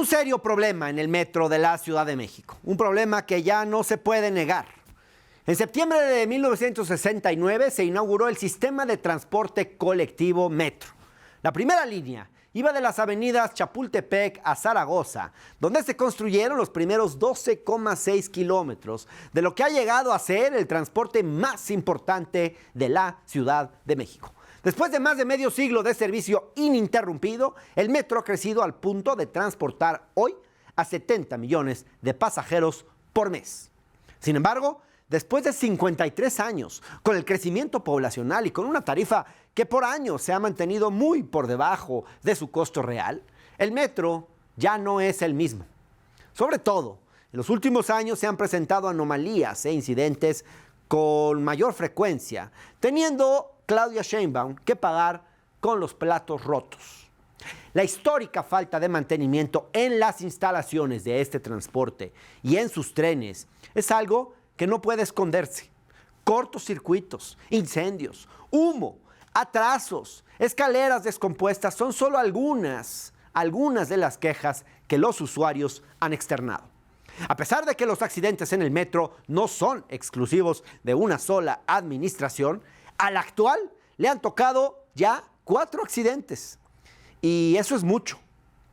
un serio problema en el metro de la Ciudad de México, un problema que ya no se puede negar. En septiembre de 1969 se inauguró el sistema de transporte colectivo Metro. La primera línea iba de las avenidas Chapultepec a Zaragoza, donde se construyeron los primeros 12,6 kilómetros de lo que ha llegado a ser el transporte más importante de la Ciudad de México. Después de más de medio siglo de servicio ininterrumpido, el metro ha crecido al punto de transportar hoy a 70 millones de pasajeros por mes. Sin embargo, después de 53 años, con el crecimiento poblacional y con una tarifa que por años se ha mantenido muy por debajo de su costo real, el metro ya no es el mismo. Sobre todo, en los últimos años se han presentado anomalías e incidentes con mayor frecuencia, teniendo Claudia Sheinbaum que pagar con los platos rotos. La histórica falta de mantenimiento en las instalaciones de este transporte y en sus trenes es algo que no puede esconderse. Cortocircuitos, incendios, humo, atrasos, escaleras descompuestas son solo algunas de las quejas que los usuarios han externado. A pesar de que los accidentes en el metro no son exclusivos de una sola administración, al actual le han tocado ya 4 accidentes. Y eso es mucho.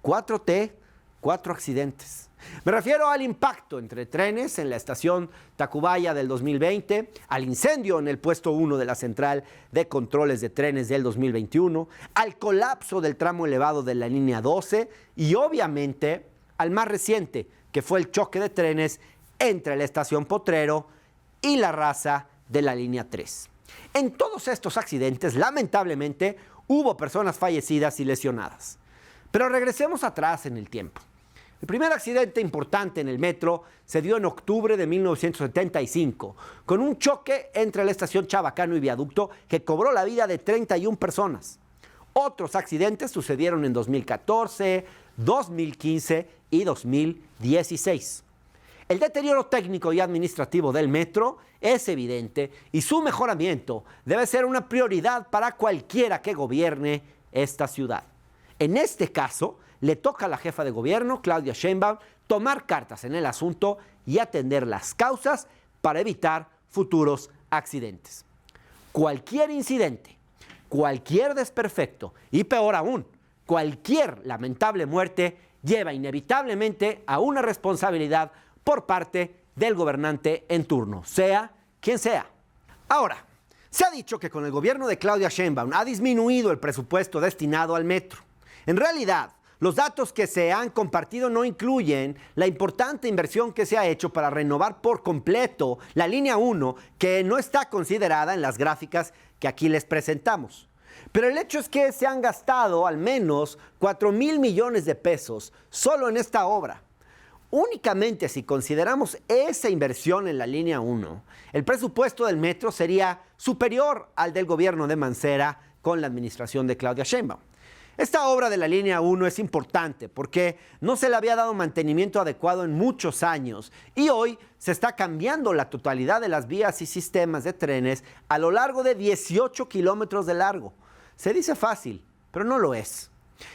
4T, 4 accidentes. Me refiero al impacto entre trenes en la estación Tacubaya del 2020, al incendio en el puesto 1 de la central de controles de trenes del 2021, al colapso del tramo elevado de la línea 12 y obviamente al más reciente, que fue el choque de trenes entre la estación Potrero y la raza de la línea 3. En todos estos accidentes, lamentablemente, hubo personas fallecidas y lesionadas. Pero regresemos atrás en el tiempo. El primer accidente importante en el metro se dio en octubre de 1975, con un choque entre la estación Chabacano y Viaducto que cobró la vida de 31 personas. Otros accidentes sucedieron en 2014, 2015 y 2016. El deterioro técnico y administrativo del metro es evidente y su mejoramiento debe ser una prioridad para cualquiera que gobierne esta ciudad. En este caso, le toca a la jefa de gobierno, Claudia Sheinbaum, tomar cartas en el asunto y atender las causas para evitar futuros accidentes. Cualquier incidente, cualquier desperfecto y peor aún, cualquier lamentable muerte lleva inevitablemente a una responsabilidad por parte del gobernante en turno, sea quien sea. Ahora, se ha dicho que con el gobierno de Claudia Sheinbaum ha disminuido el presupuesto destinado al metro. En realidad, los datos que se han compartido no incluyen la importante inversión que se ha hecho para renovar por completo la línea 1, que no está considerada en las gráficas que aquí les presentamos. Pero el hecho es que se han gastado al menos 4,000 millones de pesos solo en esta obra. Únicamente si consideramos esa inversión en la línea 1, el presupuesto del metro sería superior al del gobierno de Mancera con la administración de Claudia Sheinbaum. Esta obra de la línea 1 es importante porque no se le había dado mantenimiento adecuado en muchos años y hoy se está cambiando la totalidad de las vías y sistemas de trenes a lo largo de 18 kilómetros de largo. Se dice fácil, pero no lo es.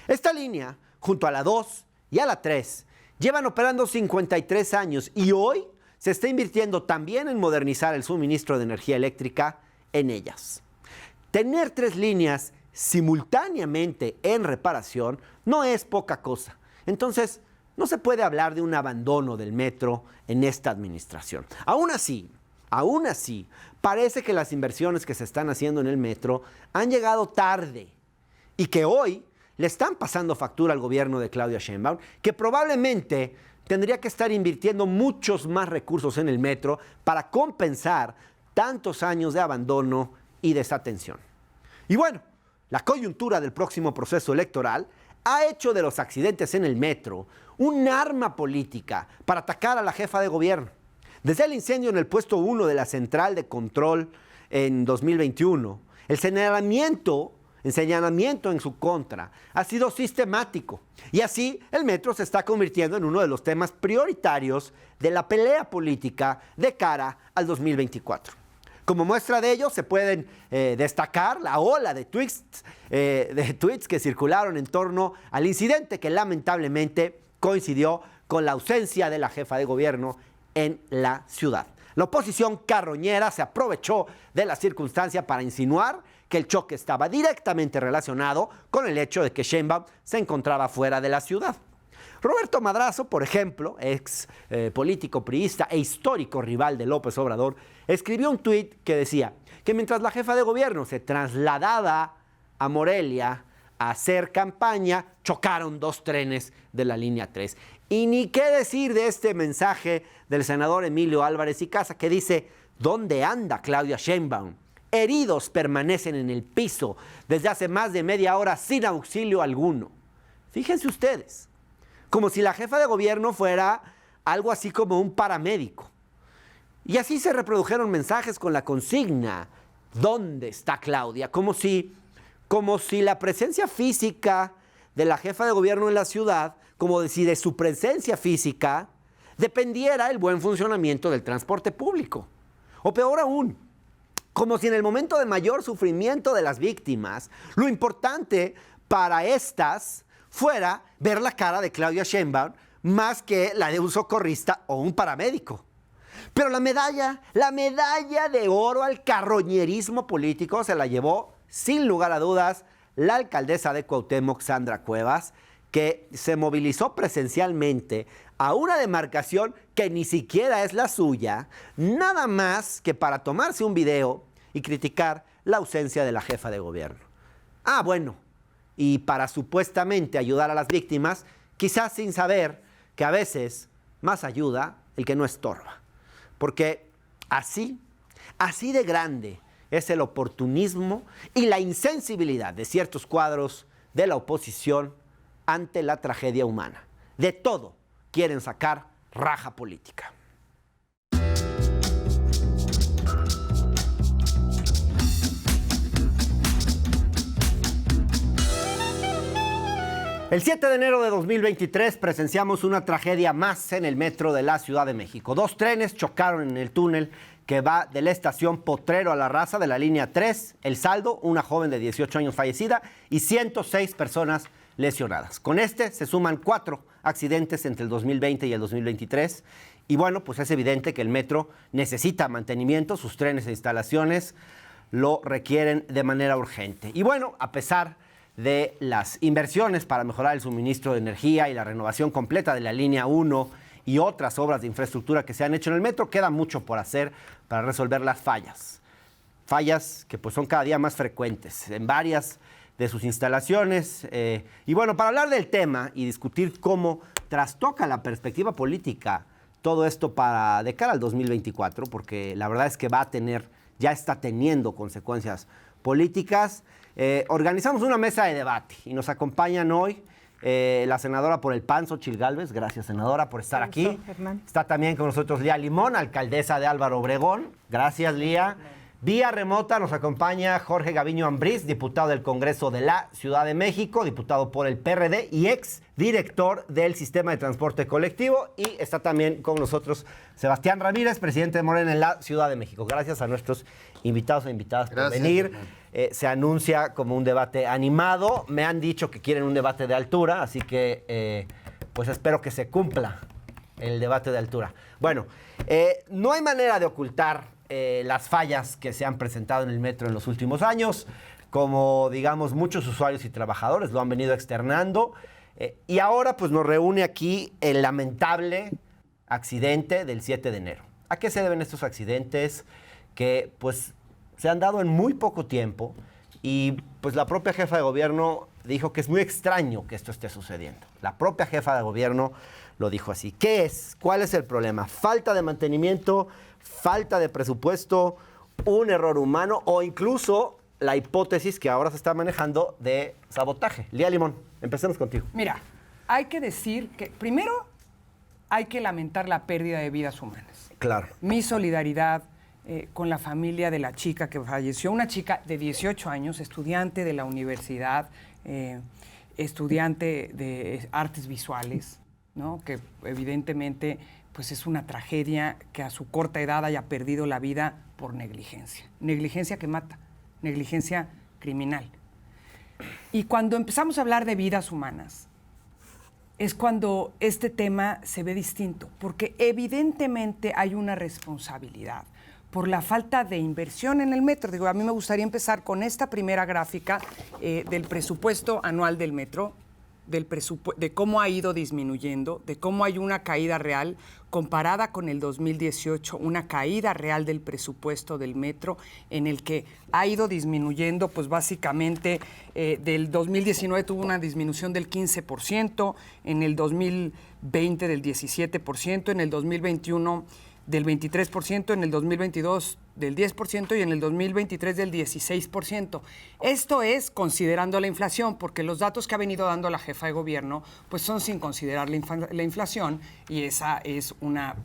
Esta línea, junto a la 2 y a la 3, llevan operando 53 años y hoy se está invirtiendo también en modernizar el suministro de energía eléctrica en ellas. Tener 3 líneas simultáneamente en reparación no es poca cosa. Entonces, no se puede hablar de un abandono del metro en esta administración. Aún así, parece que las inversiones que se están haciendo en el metro han llegado tarde y que hoy le están pasando factura al gobierno de Claudia Sheinbaum, que probablemente tendría que estar invirtiendo muchos más recursos en el metro para compensar tantos años de abandono y desatención. Y bueno, la coyuntura del próximo proceso electoral ha hecho de los accidentes en el metro un arma política para atacar a la jefa de gobierno. Desde el incendio en el puesto 1 de la central de control en 2021, el señalamiento en su contra ha sido sistemático y así el metro se está convirtiendo en uno de los temas prioritarios de la pelea política de cara al 2024. Como muestra de ello se pueden destacar la ola de tweets que circularon en torno al incidente que lamentablemente coincidió con la ausencia de la jefa de gobierno en la ciudad. La oposición carroñera se aprovechó de la circunstancia para insinuar que el choque estaba directamente relacionado con el hecho de que Sheinbaum se encontraba fuera de la ciudad. Roberto Madrazo, por ejemplo, ex político priista e histórico rival de López Obrador, escribió un tuit que decía que mientras la jefa de gobierno se trasladaba a Morelia a hacer campaña, chocaron 2 trenes de la línea 3. Y ni qué decir de este mensaje del senador Emilio Álvarez y Casa, que dice: ¿dónde anda Claudia Sheinbaum? Heridos permanecen en el piso desde hace más de media hora sin auxilio alguno. Fíjense ustedes, como si la jefa de gobierno fuera algo así como un paramédico. Y así se reprodujeron mensajes con la consigna: ¿dónde está Claudia? Como si la presencia física de la jefa de gobierno en la ciudad, como si de su presencia física dependiera el buen funcionamiento del transporte público. O peor aún, como si en el momento de mayor sufrimiento de las víctimas, lo importante para estas fuera ver la cara de Claudia Sheinbaum más que la de un socorrista o un paramédico. Pero la medalla de oro al carroñerismo político se la llevó, sin lugar a dudas, la alcaldesa de Cuauhtémoc, Sandra Cuevas, que se movilizó presencialmente a una demarcación que ni siquiera es la suya, nada más que para tomarse un video y criticar la ausencia de la jefa de gobierno. Ah, bueno, y para supuestamente ayudar a las víctimas, quizás sin saber que a veces más ayuda el que no estorba. Porque así de grande es el oportunismo y la insensibilidad de ciertos cuadros de la oposición ante la tragedia humana. De todo quieren sacar raja política. El 7 de enero de 2023 presenciamos una tragedia más en el metro de la Ciudad de México. 2 trenes chocaron en el túnel que va de la estación Potrero a La Raza de la línea 3. El saldo: una joven de 18 años fallecida y 106 personas lesionadas. Con este se suman 4 accidentes entre el 2020 y el 2023. Y bueno, pues es evidente que el metro necesita mantenimiento, sus trenes e instalaciones lo requieren de manera urgente. Y bueno, a pesar de las inversiones para mejorar el suministro de energía y la renovación completa de la línea 1 y otras obras de infraestructura que se han hecho en el metro, queda mucho por hacer para resolver las fallas. Fallas que pues son cada día más frecuentes en varias de sus instalaciones. Y bueno, para hablar del tema y discutir cómo trastoca la perspectiva política todo esto de cara al 2024, porque la verdad es que ya está teniendo consecuencias políticas, organizamos una mesa de debate y nos acompañan hoy la senadora por el PAN, Xóchitl Gálvez. Gracias, senadora, por estar aquí. Está también con nosotros Lía Limón, alcaldesa de Álvaro Obregón. Gracias, Lía. Vía remota nos acompaña Jorge Gaviño Ambriz, diputado del Congreso de la Ciudad de México, diputado por el PRD y ex director del Sistema de Transporte Colectivo. Y está también con nosotros Sebastián Ramírez, presidente de Morena en la Ciudad de México. Gracias a nuestros invitados e invitadas por venir. Se anuncia como un debate animado. Me han dicho que quieren un debate de altura, así que pues espero que se cumpla el debate de altura. Bueno, no hay manera de ocultar las fallas que se han presentado en el metro en los últimos años, como digamos muchos usuarios y trabajadores lo han venido externando, y ahora pues nos reúne aquí el lamentable accidente del 7 de enero. ¿A qué se deben estos accidentes que pues se han dado en muy poco tiempo? Y pues la propia jefa de gobierno dijo que es muy extraño que esto esté sucediendo. La propia jefa de gobierno lo dijo así. ¿Qué es? ¿Cuál es el problema? ¿Falta de mantenimiento? ¿Falta de presupuesto? ¿Un error humano? ¿O incluso la hipótesis que ahora se está manejando de sabotaje? Lía Limón, empecemos contigo. Mira, hay que decir que primero hay que lamentar la pérdida de vidas humanas. Claro. Mi solidaridad con la familia de la chica que falleció, una chica de 18 años, estudiante de la universidad, estudiante de artes visuales, ¿no? Que evidentemente pues es una tragedia que a su corta edad haya perdido la vida por negligencia. Negligencia que mata, negligencia criminal. Y cuando empezamos a hablar de vidas humanas, es cuando este tema se ve distinto, porque evidentemente hay una responsabilidad por la falta de inversión en el metro. Digo, a mí me gustaría empezar con esta primera gráfica del presupuesto anual del metro, de cómo ha ido disminuyendo, de cómo hay una caída real comparada con el 2018, una caída real del presupuesto del metro en el que ha ido disminuyendo, pues básicamente del 2019 tuvo una disminución del 15%, en el 2020 del 17%, en el 2021 del 23%, en el 2022 del 10% y en el 2023 del 16%. Esto es considerando la inflación, porque los datos que ha venido dando la jefa de gobierno pues son sin considerar la inflación, y esa es una,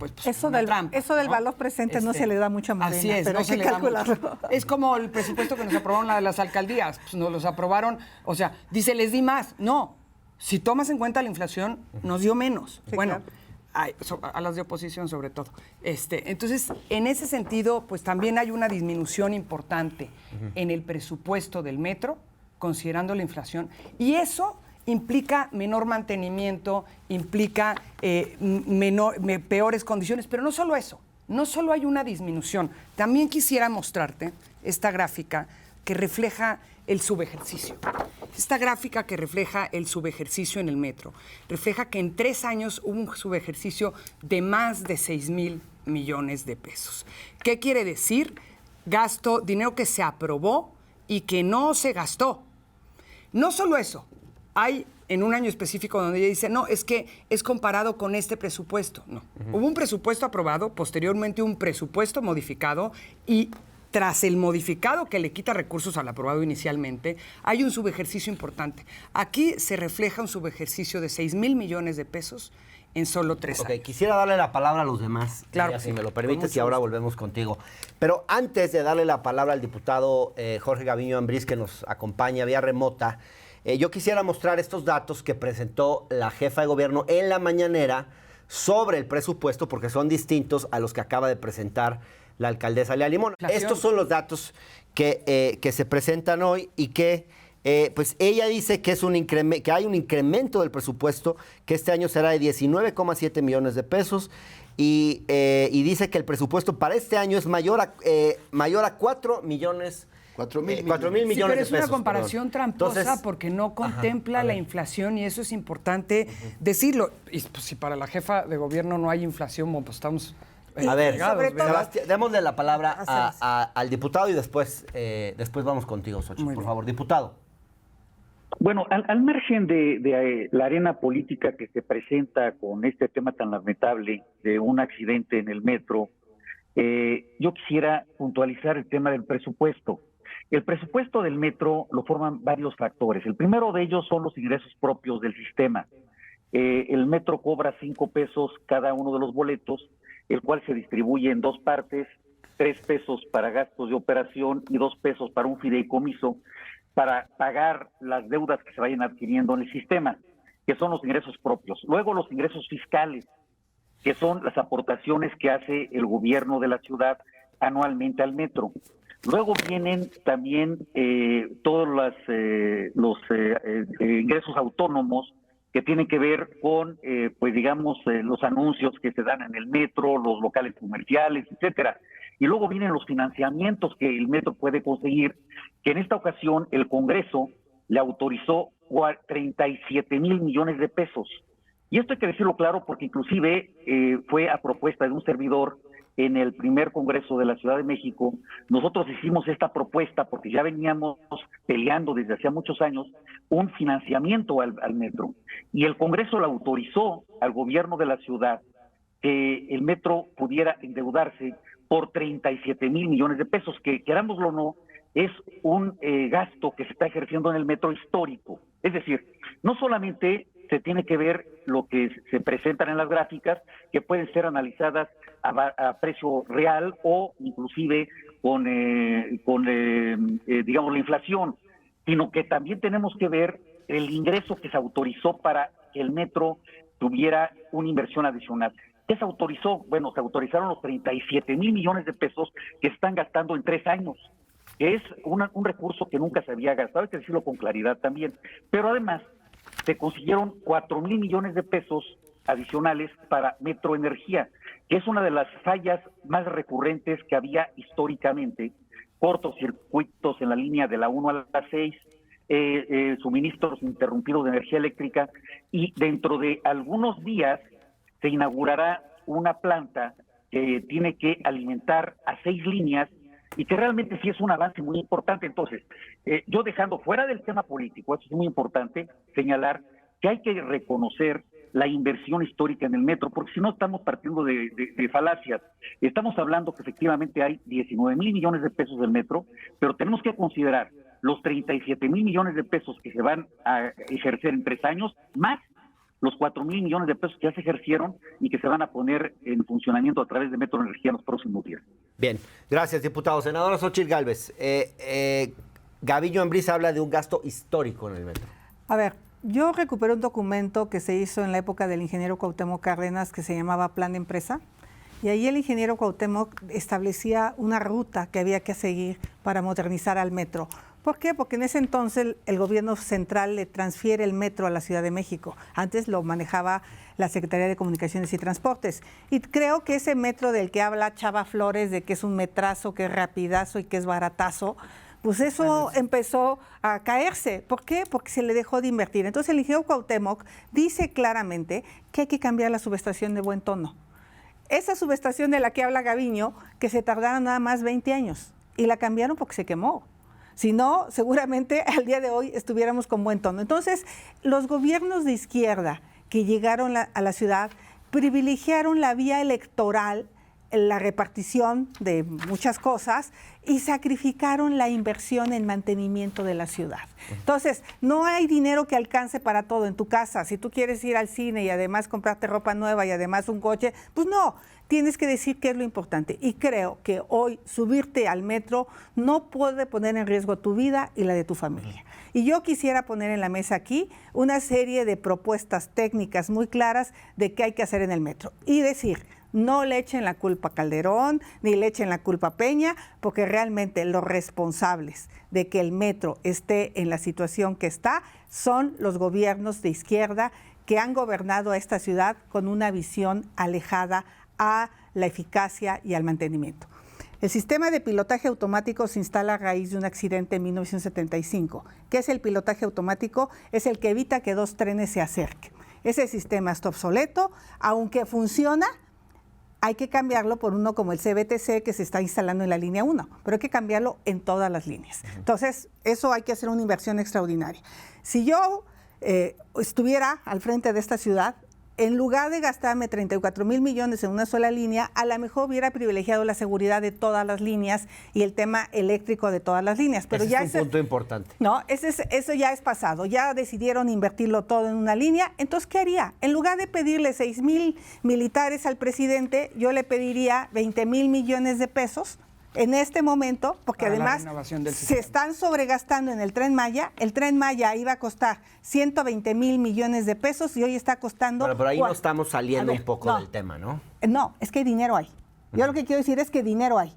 una trampa. Eso del valor presente no se le da mucho a Morena, así es, pero no hay se que le da calcularlo. mucho. Es como el presupuesto que nos aprobaron de las alcaldías, pues nos los aprobaron, o sea, dice, les di más. No, si tomas en cuenta la inflación, nos dio menos. Sí, bueno, claro. a las de oposición sobre todo. Entonces, en ese sentido, pues también hay una disminución importante en el presupuesto del metro, considerando la inflación, y eso implica menor mantenimiento, implica peores condiciones, pero no solo eso, no solo hay una disminución, también quisiera mostrarte esta gráfica que refleja el subejercicio. Esta gráfica que refleja el subejercicio en el metro, refleja que en 3 años hubo un subejercicio de más de 6,000 millones de pesos. ¿Qué quiere decir? Dinero que se aprobó y que no se gastó. No solo eso, hay en un año específico donde ella dice, no, es que es comparado con este presupuesto. No, hubo un presupuesto aprobado, posteriormente un presupuesto modificado, y tras el modificado que le quita recursos al aprobado inicialmente, hay un subejercicio importante. Aquí se refleja un subejercicio de 6,000 millones de pesos en solo 3 años. Quisiera darle la palabra a los demás, claro, Lilia, sí, si me lo permites, y gusto. ahora volvemos contigo. Pero antes de darle la palabra al diputado Jorge Gaviño Ambriz, que nos acompaña vía remota, yo quisiera mostrar estos datos que presentó la jefa de gobierno en la mañanera sobre el presupuesto, porque son distintos a los que acaba de presentar la alcaldesa Lea Limón. Estos son los datos que se presentan hoy y que pues ella dice que que hay un incremento del presupuesto que este año será de 19,7 millones de pesos y dice que el presupuesto para este año es mayor a 4 millones. 4,000 millones sí, pero de pesos. es una comparación tramposa. Entonces, porque no contempla la inflación, y eso es importante decirlo. Y pues, si para la jefa de gobierno no hay inflación, bueno, pues estamos... A ver, Sebastián, démosle la palabra al diputado y después vamos contigo, Xochitl, por favor. Diputado. Bueno, al margen de la arena política que se presenta con este tema tan lamentable de un accidente en el metro, yo quisiera puntualizar el tema del presupuesto. El presupuesto del metro lo forman varios factores. El primero de ellos son los ingresos propios del sistema. El metro cobra 5 pesos cada uno de los boletos, el cual se distribuye en 2 partes, 3 pesos para gastos de operación y 2 pesos para un fideicomiso para pagar las deudas que se vayan adquiriendo en el sistema, que son los ingresos propios. Luego los ingresos fiscales, que son las aportaciones que hace el gobierno de la ciudad anualmente al metro. Luego vienen también todos los ingresos autónomos que tienen que ver con, los anuncios que se dan en el metro, los locales comerciales, etcétera. Y luego vienen los financiamientos que el metro puede conseguir, que en esta ocasión el Congreso le autorizó 37,000 millones de pesos. Y esto hay que decirlo claro porque inclusive fue a propuesta de un servidor en el primer Congreso de la Ciudad de México. Nosotros hicimos esta propuesta porque ya veníamos peleando desde hacía muchos años un financiamiento al metro. Y el Congreso le autorizó al gobierno de la ciudad que el metro pudiera endeudarse por 37,000 millones de pesos, que querámoslo o no, es un gasto que se está ejerciendo en el metro histórico. Es decir, no solamente se tiene que ver lo que se presentan en las gráficas, que pueden ser analizadas a precio real o inclusive con la inflación, sino que también tenemos que ver el ingreso que se autorizó para que el metro tuviera una inversión adicional. ¿Qué se autorizó? Bueno, se autorizaron los 37,000 millones de pesos que están gastando en 3 años. Es un recurso que nunca se había gastado, hay que decirlo con claridad también. Pero además, se consiguieron 4,000 millones de pesos adicionales para Metroenergía, que es una de las fallas más recurrentes que había históricamente, cortocircuitos en la línea de la 1 a la 6, suministros interrumpidos de energía eléctrica, y dentro de algunos días se inaugurará una planta que tiene que alimentar a 6 líneas y que realmente sí es un avance muy importante. Entonces, yo dejando fuera del tema político, eso es muy importante señalar que hay que reconocer la inversión histórica en el metro, porque si no estamos partiendo de falacias. Estamos hablando que efectivamente hay 19,000 millones de pesos del metro, pero tenemos que considerar los 37,000 millones de pesos que se van a ejercer en 3 años, más los 4,000 millones de pesos que ya se ejercieron y que se van a poner en funcionamiento a través de Metroenergía en los próximos días. Bien, gracias, diputado. Senadora Xóchitl Gálvez, Gaviño Ambriz habla de un gasto histórico en el metro. A ver, yo recuperé un documento que se hizo en la época del ingeniero Cuauhtémoc Cárdenas que se llamaba Plan de Empresa, y ahí el ingeniero Cuauhtémoc establecía una ruta que había que seguir para modernizar al metro. ¿Por qué? Porque en ese entonces el gobierno central le transfiere el metro a la Ciudad de México. Antes lo manejaba la Secretaría de Comunicaciones y Transportes. Y creo que ese metro del que habla Chava Flores, de que es un metrazo, que es rapidazo y que es baratazo, pues eso empezó a caerse. ¿Por qué? Porque se le dejó de invertir. Entonces el ingeniero Cuauhtémoc dice claramente que hay que cambiar la subestación de Buen Tono. Esa subestación de la que habla Gaviño, que se tardaron nada más 20 años. Y la cambiaron porque se quemó. Si no, seguramente al día de hoy estuviéramos con Buen Tono. Entonces, los gobiernos de izquierda que llegaron a la ciudad privilegiaron la vía electoral, la repartición de muchas cosas, y sacrificaron la inversión en mantenimiento de la ciudad. Entonces, no hay dinero que alcance para todo en tu casa. Si tú quieres ir al cine y además comprarte ropa nueva y además un coche, pues no, tienes que decir qué es lo importante. Y creo que hoy subirte al metro no puede poner en riesgo tu vida y la de tu familia. Y yo quisiera poner en la mesa aquí una serie de propuestas técnicas muy claras de qué hay que hacer en el metro. Y decir, no le echen la culpa a Calderón, ni le echen la culpa a Peña, porque realmente los responsables de que el metro esté en la situación que está son los gobiernos de izquierda que han gobernado a esta ciudad con una visión alejada a la eficacia y al mantenimiento. El sistema de pilotaje automático se instala a raíz de un accidente en 1975. ¿Qué es el pilotaje automático? Es el que evita que 2 trenes se acerquen. Ese sistema está obsoleto, aunque funciona. Hay que cambiarlo por uno como el CBTC que se está instalando en la línea 1, pero hay que cambiarlo en todas las líneas. Entonces, eso hay que hacer una inversión extraordinaria. Si yo estuviera al frente de esta ciudad, en lugar de gastarme 34,000 millones en una sola línea, a lo mejor hubiera privilegiado la seguridad de todas las líneas y el tema eléctrico de todas las líneas. Pero ese ya es un punto importante. No, eso ya es pasado. Ya decidieron invertirlo todo en una línea. Entonces, ¿qué haría? En lugar de pedirle 6,000 militares al presidente, yo le pediría 20,000 millones de pesos en este momento, porque además se están sobregastando en el Tren Maya. El Tren Maya iba a costar 120,000 millones de pesos y hoy está costando... Pero por ahí no estamos saliendo un poco del tema, ¿no? No, es que dinero hay. Yo lo que quiero decir es que dinero hay.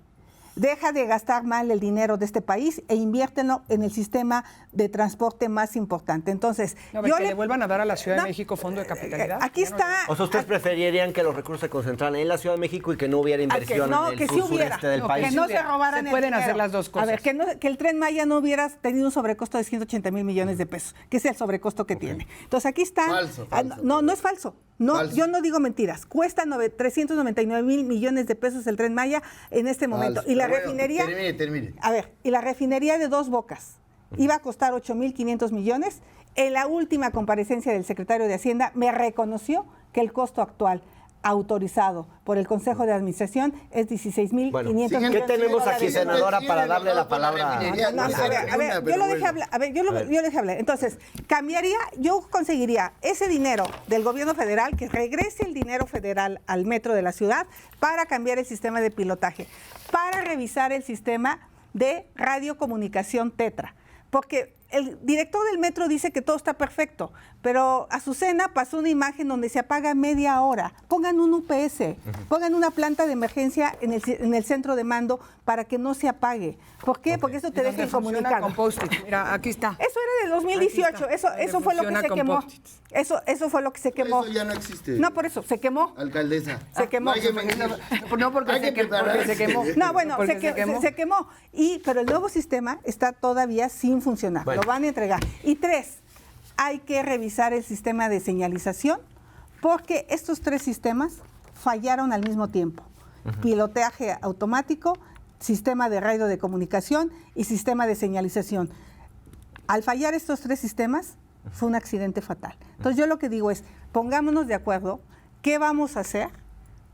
Deja de gastar mal el dinero de este país e inviértelo en el sistema de transporte más importante. Entonces, le vuelvan a dar a la Ciudad de México fondo de capitalidad. Aquí está. O sea, ¿ustedes preferirían que los recursos se concentraran en la Ciudad de México y que no hubiera inversión en el sureste del país? Que no se robaran. Se pueden hacer las dos cosas. A ver, que el Tren Maya no hubiera tenido un sobrecosto de 180,000 millones de pesos, que es el sobrecosto que tiene. Entonces, aquí está. Falso. No es falso. No, yo no digo mentiras. Cuesta 399,000 millones de pesos el Tren Maya en este momento. Falso. Y la refinería... Termine. A ver, y la refinería de Dos Bocas iba a costar 8,500 millones. En la última comparecencia del secretario de Hacienda me reconoció que el costo actual autorizado por el Consejo de Administración es 16,500 millones. ¿Qué tenemos aquí, senadora, para darle la palabra? A ver, yo lo dejé hablar. Yo lo dejé hablar. Entonces, yo conseguiría ese dinero del gobierno federal, que regrese el dinero federal al metro de la ciudad para cambiar el sistema de pilotaje, para revisar el sistema de radiocomunicación TETRA. Porque el director del metro dice que todo está perfecto, pero Azucena pasó una imagen donde se apaga media hora. Pongan un UPS, pongan una planta de emergencia en el centro de mando para que no se apague. ¿Por qué? Porque eso te deja incomunicado. Con post-it. Mira, aquí está. Eso era del 2018, eso fue lo que se quemó. Eso fue lo que se quemó. Eso ya no existe. No, por eso, se quemó. Alcaldesa. Se quemó. No hay que mentir. No, porque se quemó. No, bueno, Porque se quemó. Pero el nuevo sistema está todavía sin funcionar. Bueno. Lo van a entregar. Y 3, hay que revisar el sistema de señalización porque estos 3 sistemas fallaron al mismo tiempo. Pilotaje automático, sistema de radio de comunicación y sistema de señalización. Al fallar estos 3 sistemas, fue un accidente fatal. Entonces yo lo que digo es, pongámonos de acuerdo, ¿qué vamos a hacer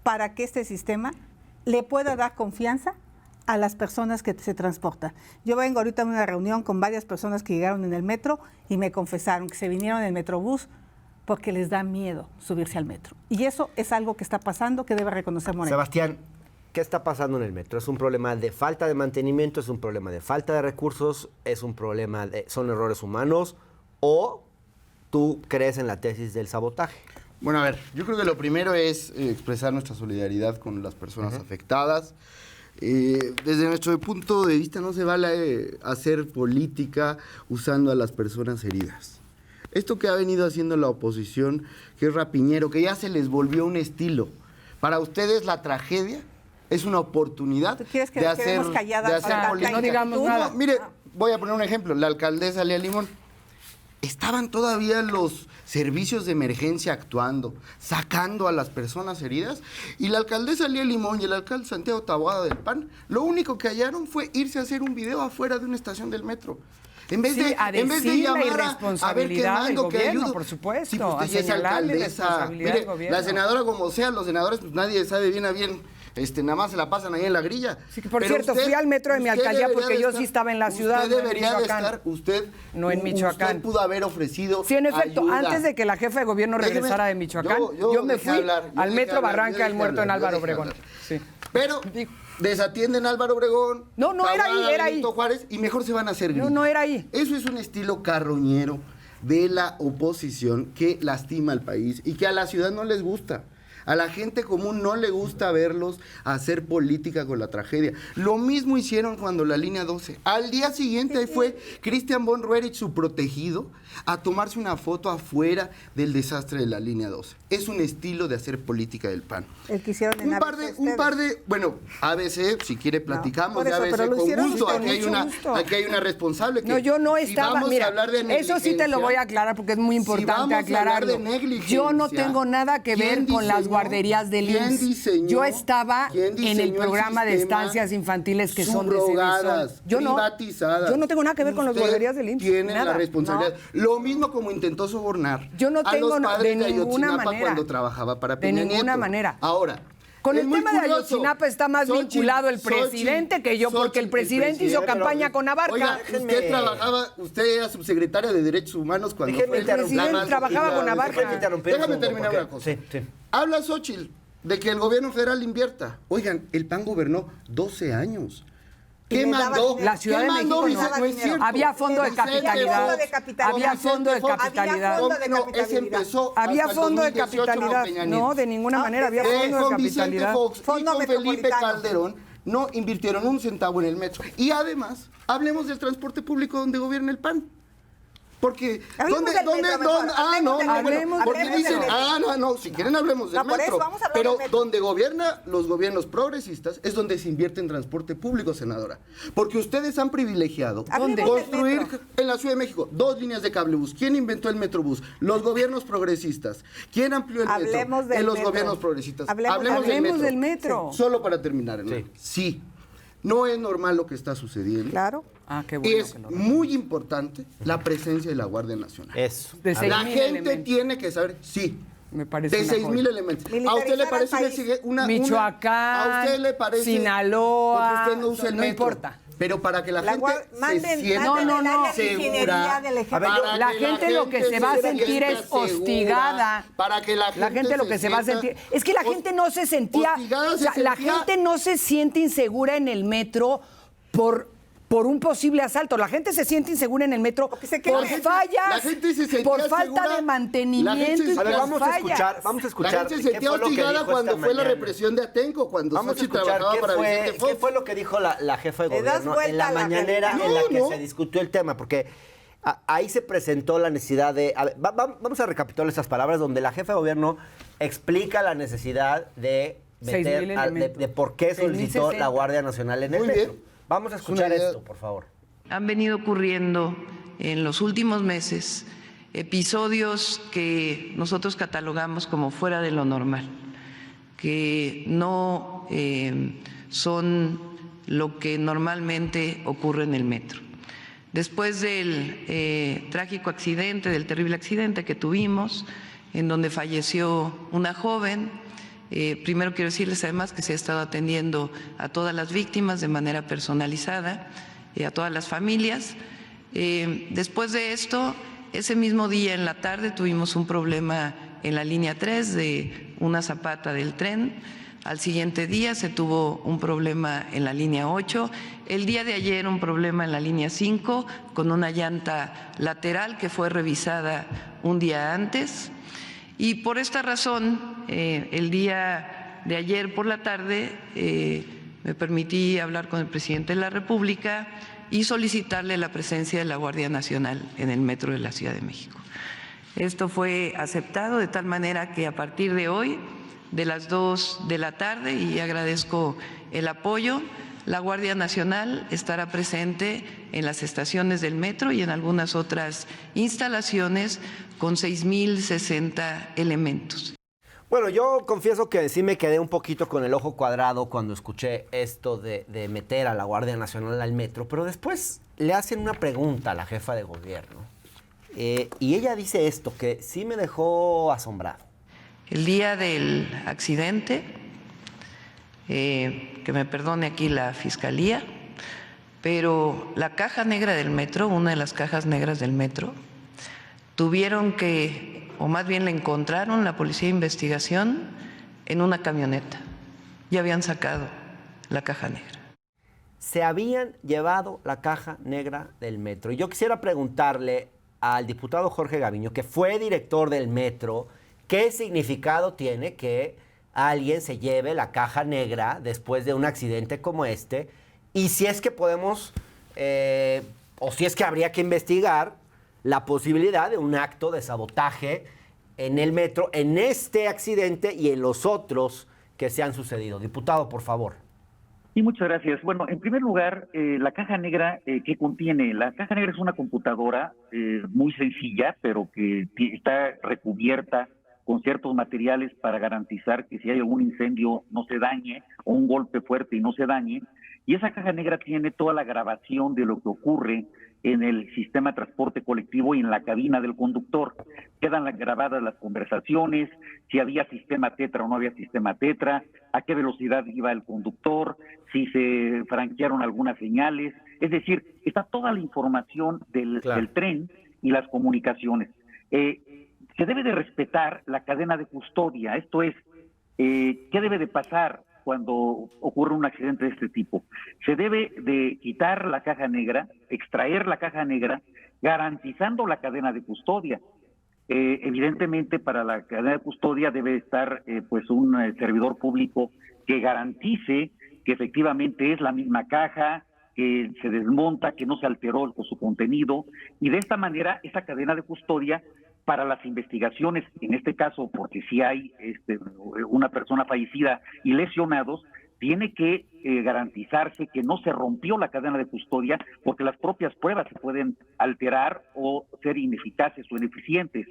para que este sistema le pueda dar confianza a las personas que se transportan? Yo vengo ahorita a una reunión con varias personas que llegaron en el metro y me confesaron que se vinieron en el Metrobús porque les da miedo subirse al metro. Y eso es algo que está pasando, que debe reconocer Morena. Sebastián, ¿qué está pasando en el metro? ¿Es un problema de falta de mantenimiento? ¿Es un problema de falta de recursos? ¿Es un problema son errores humanos? ¿O tú crees en la tesis del sabotaje? Bueno, a ver, yo creo que lo primero es expresar nuestra solidaridad con las personas afectadas. Desde nuestro punto de vista no se vale hacer política usando a las personas heridas. Esto que ha venido haciendo la oposición, que es rapiñero, que ya se les volvió un estilo. Para ustedes la tragedia es una oportunidad ¿Tú quieres que de nos hacer, quedemos calladas de hacer para política. no digamos nada? Mire, voy a poner un ejemplo. La alcaldesa Lía Limón. Estaban todavía los servicios de emergencia actuando, sacando a las personas heridas, y la alcaldesa Lía Limón y el alcalde Santiago Taboada del PAN, lo único que hallaron fue irse a hacer un video afuera de una estación del metro. En vez de llamar la irresponsabilidad del gobierno, por supuesto, Sí, pues a usted ya es señalarle la alcaldesa. responsabilidad Mire, del gobierno. la senadora como sea, los senadores, pues nadie sabe bien a bien. Nada más se la pasan ahí en la grilla. Sí, que por Pero cierto, fui al metro de mi usted alcaldía debería porque de yo estar- sí estaba en la ciudad, Usted no en debería de Michoacán. estar, No en Michoacán. Usted pudo haber ofrecido Sí, en efecto, ayuda. antes de que la jefa de gobierno Déjeme- regresara de Michoacán, yo me dejé fui hablar, yo al dejé metro hablar, Barranca yo del dejé Muerto en hablar, yo Álvaro dejé Obregón. hablar. Sí. Pero desatienden a Álvaro Obregón. No, no era ahí, Taboada, era ahí. Benito Juárez, y mejor se van a hacer No, grillos. no era ahí. Eso es un estilo carroñero de la oposición que lastima al país y que a la ciudad no les gusta. A la gente común no le gusta verlos hacer política con la tragedia. Lo mismo hicieron cuando la línea 12. Al día siguiente ahí fue Christian von Roerich, su protegido, a tomarse una foto afuera del desastre de la línea 12. Es un estilo de hacer política del PAN. El que hicieron en Bueno, ABC, si quiere platicamos por de eso, ABC pero lo con hicieron gusto. con Aquí hay, mucho gusto. aquí hay una responsable que No, yo no si estaba, vamos mira, a hablar de eso sí te lo voy a aclarar porque es muy importante vamos a hablar aclararlo. de negligencia, Yo no tengo nada que ver ¿quién con las diseñó? guarderías del ¿Quién IMSS. diseñó? Yo estaba ¿Quién en el diseñó programa de sistema? estancias infantiles que son de Subrogadas, CDSOL. Yo no, privatizadas. yo no tengo nada que ver con las Usted guarderías del IMSS. Tiene nada, la responsabilidad. no. Lo mismo como intentó sobornar Yo no a tengo los padres de ninguna Ayotzinapa manera. cuando trabajaba para De Peña ninguna Nieto. manera. Ahora, Con es el muy tema de curioso. Ayotzinapa está más Xochitl, vinculado el presidente que yo, porque el presidente hizo campaña con Abarca. Oiga, usted era subsecretaria de Derechos Humanos cuando Déjeme fue interrumpir. la El presidente trabajaba con Abarca. Déjame terminar una cosa. Sí, sí. Habla Xochitl de que el gobierno federal invierta. Oigan, el PAN gobernó 12 años. ¿Qué le daba mandó? dinero. La Ciudad ¿Qué de mandó México Vicente? no. No es cierto. Había fondo de Vicente capitalidad. Fox. Había fondo de Fox. capitalidad. Fondo de No, capitalidad. ese empezó Había hasta el fondo de 2018 con capitalidad. Peña Nieto. No, de ninguna manera había fondo de Con Vicente capitalidad. Fox y Fondo con Felipe metropolitano. Calderón no invirtieron un centavo en el metro. Y además, hablemos del transporte público donde gobierna el PAN. Porque, Hablemos del metro mejor, hablemos del metro. bueno, porque Hablemos dicen, del no, si quieren hablemos del No, por eso, metro. vamos a hablar Pero del metro. donde gobierna los gobiernos progresistas es donde se invierte en transporte público, senadora. Porque ustedes han privilegiado ¿Dónde? construir Del metro. en la Ciudad de México 2 líneas de cablebús. ¿Quién inventó el Metrobús? Los gobiernos progresistas. ¿Quién amplió el Hablemos metro? del En los metro. gobiernos progresistas. Hablemos del metro. Solo para terminar, ¿no? Sí. Sí, no es normal lo que está sucediendo. Claro. Ah, qué Y bueno. es que lo- muy importante la presencia de la Guardia Nacional. Eso. De A ver, 6,000 La gente elementos. tiene que saber, sí, Me parece de una 6,000 joya. elementos. ¿A Militarizar usted le al parece país. Michoacán, ¿A usted le parece? Sinaloa, Porque usted no usa el no metro. importa. Pero para que la La gente manden- se sienta manden el área de ingeniería del ejército. para La que gente lo que se va a sienta sentir es segura, hostigada. Para que la gente lo que se va a sienta sentir es que la gente no se sentía, hostigada, o sea, se la sentía- gente no se siente insegura en el metro por un posible asalto. La gente se siente insegura en el metro por fallas, la gente se sentía por falta segura, de mantenimiento y A ver, por vamos a fallas. escuchar. La gente se sentía hostigada cuando fue la represión de Atenco, cuando Vamos a Xochitl escuchar trabajaba para Vicente qué Fox. fue lo que dijo la jefa de Le das gobierno en vuelta la a la mañanera realidad. en la que No. se discutió el tema, porque ahí se presentó la necesidad de... a ver, vamos a recapitular estas palabras donde la jefa de gobierno explica la necesidad de 6,000 elementos. de por qué solicitó 6,060. la Guardia Nacional en el Muy metro. bien. Vamos a Es escuchar una idea. esto, por favor. Han venido ocurriendo en los últimos meses episodios que nosotros catalogamos como fuera de lo normal, que no son lo que normalmente ocurre en el metro. Después del trágico accidente, del terrible accidente que tuvimos, en donde falleció una joven, primero quiero decirles además que se ha estado atendiendo a todas las víctimas de manera personalizada, a todas las familias. Después de esto, ese mismo día en la tarde tuvimos un problema en la línea 3 de una zapata del tren. Al siguiente día se tuvo un problema en la línea 8. El día de ayer un problema en la línea 5 con una llanta lateral que fue revisada un día antes. Y por esta razón, el día de ayer por la tarde me permití hablar con el presidente de la República y solicitarle la presencia de la Guardia Nacional en el metro de la Ciudad de México. Esto fue aceptado de tal manera que a partir de hoy, de las 2 de la tarde, y agradezco el apoyo, la Guardia Nacional estará presente en las estaciones del metro y en algunas otras instalaciones con 6,060 elementos. Bueno, yo confieso que sí me quedé un poquito con el ojo cuadrado cuando escuché esto de meter a la Guardia Nacional al metro, pero después le hacen una pregunta a la jefa de gobierno y ella dice esto que sí me dejó asombrado. El día del accidente, que me perdone aquí la Fiscalía, pero la caja negra del metro, una de las cajas negras del metro, tuvieron que, o más bien la encontraron la Policía de Investigación en una camioneta. Ya habían sacado la caja negra. Se habían llevado la caja negra del metro. Y yo quisiera preguntarle al diputado Jorge Gaviño, que fue director del metro, ¿qué significado tiene que alguien se lleve la caja negra después de un accidente como este? Y si es que podemos, o si es que habría que investigar la posibilidad de un acto de sabotaje en el metro, en este accidente y en los otros que se han sucedido. Diputado, por favor. Sí, muchas gracias. Bueno, en primer lugar, la caja negra que contiene, la caja negra es una computadora muy sencilla, pero que está recubierta con ciertos materiales para garantizar que si hay algún incendio no se dañe, o un golpe fuerte y no se dañe. Y esa caja negra tiene toda la grabación de lo que ocurre en el sistema de transporte colectivo y en la cabina del conductor. Quedan grabadas las conversaciones, si había sistema tetra o no había sistema tetra, a qué velocidad iba el conductor, si se franquearon algunas señales. Es decir, está toda la información del tren y las comunicaciones. Se debe de respetar la cadena de custodia, esto es, ¿qué debe de pasar cuando ocurre un accidente de este tipo? Se debe de quitar la caja negra, extraer la caja negra, garantizando la cadena de custodia. Evidentemente, para la cadena de custodia debe estar pues un servidor público que garantice que efectivamente es la misma caja, que se desmonta, que no se alteró con su contenido, y de esta manera esa cadena de custodia para las investigaciones, en este caso, porque si hay una persona fallecida y lesionados, tiene que garantizarse que no se rompió la cadena de custodia, porque las propias pruebas se pueden alterar o ser ineficaces o ineficientes.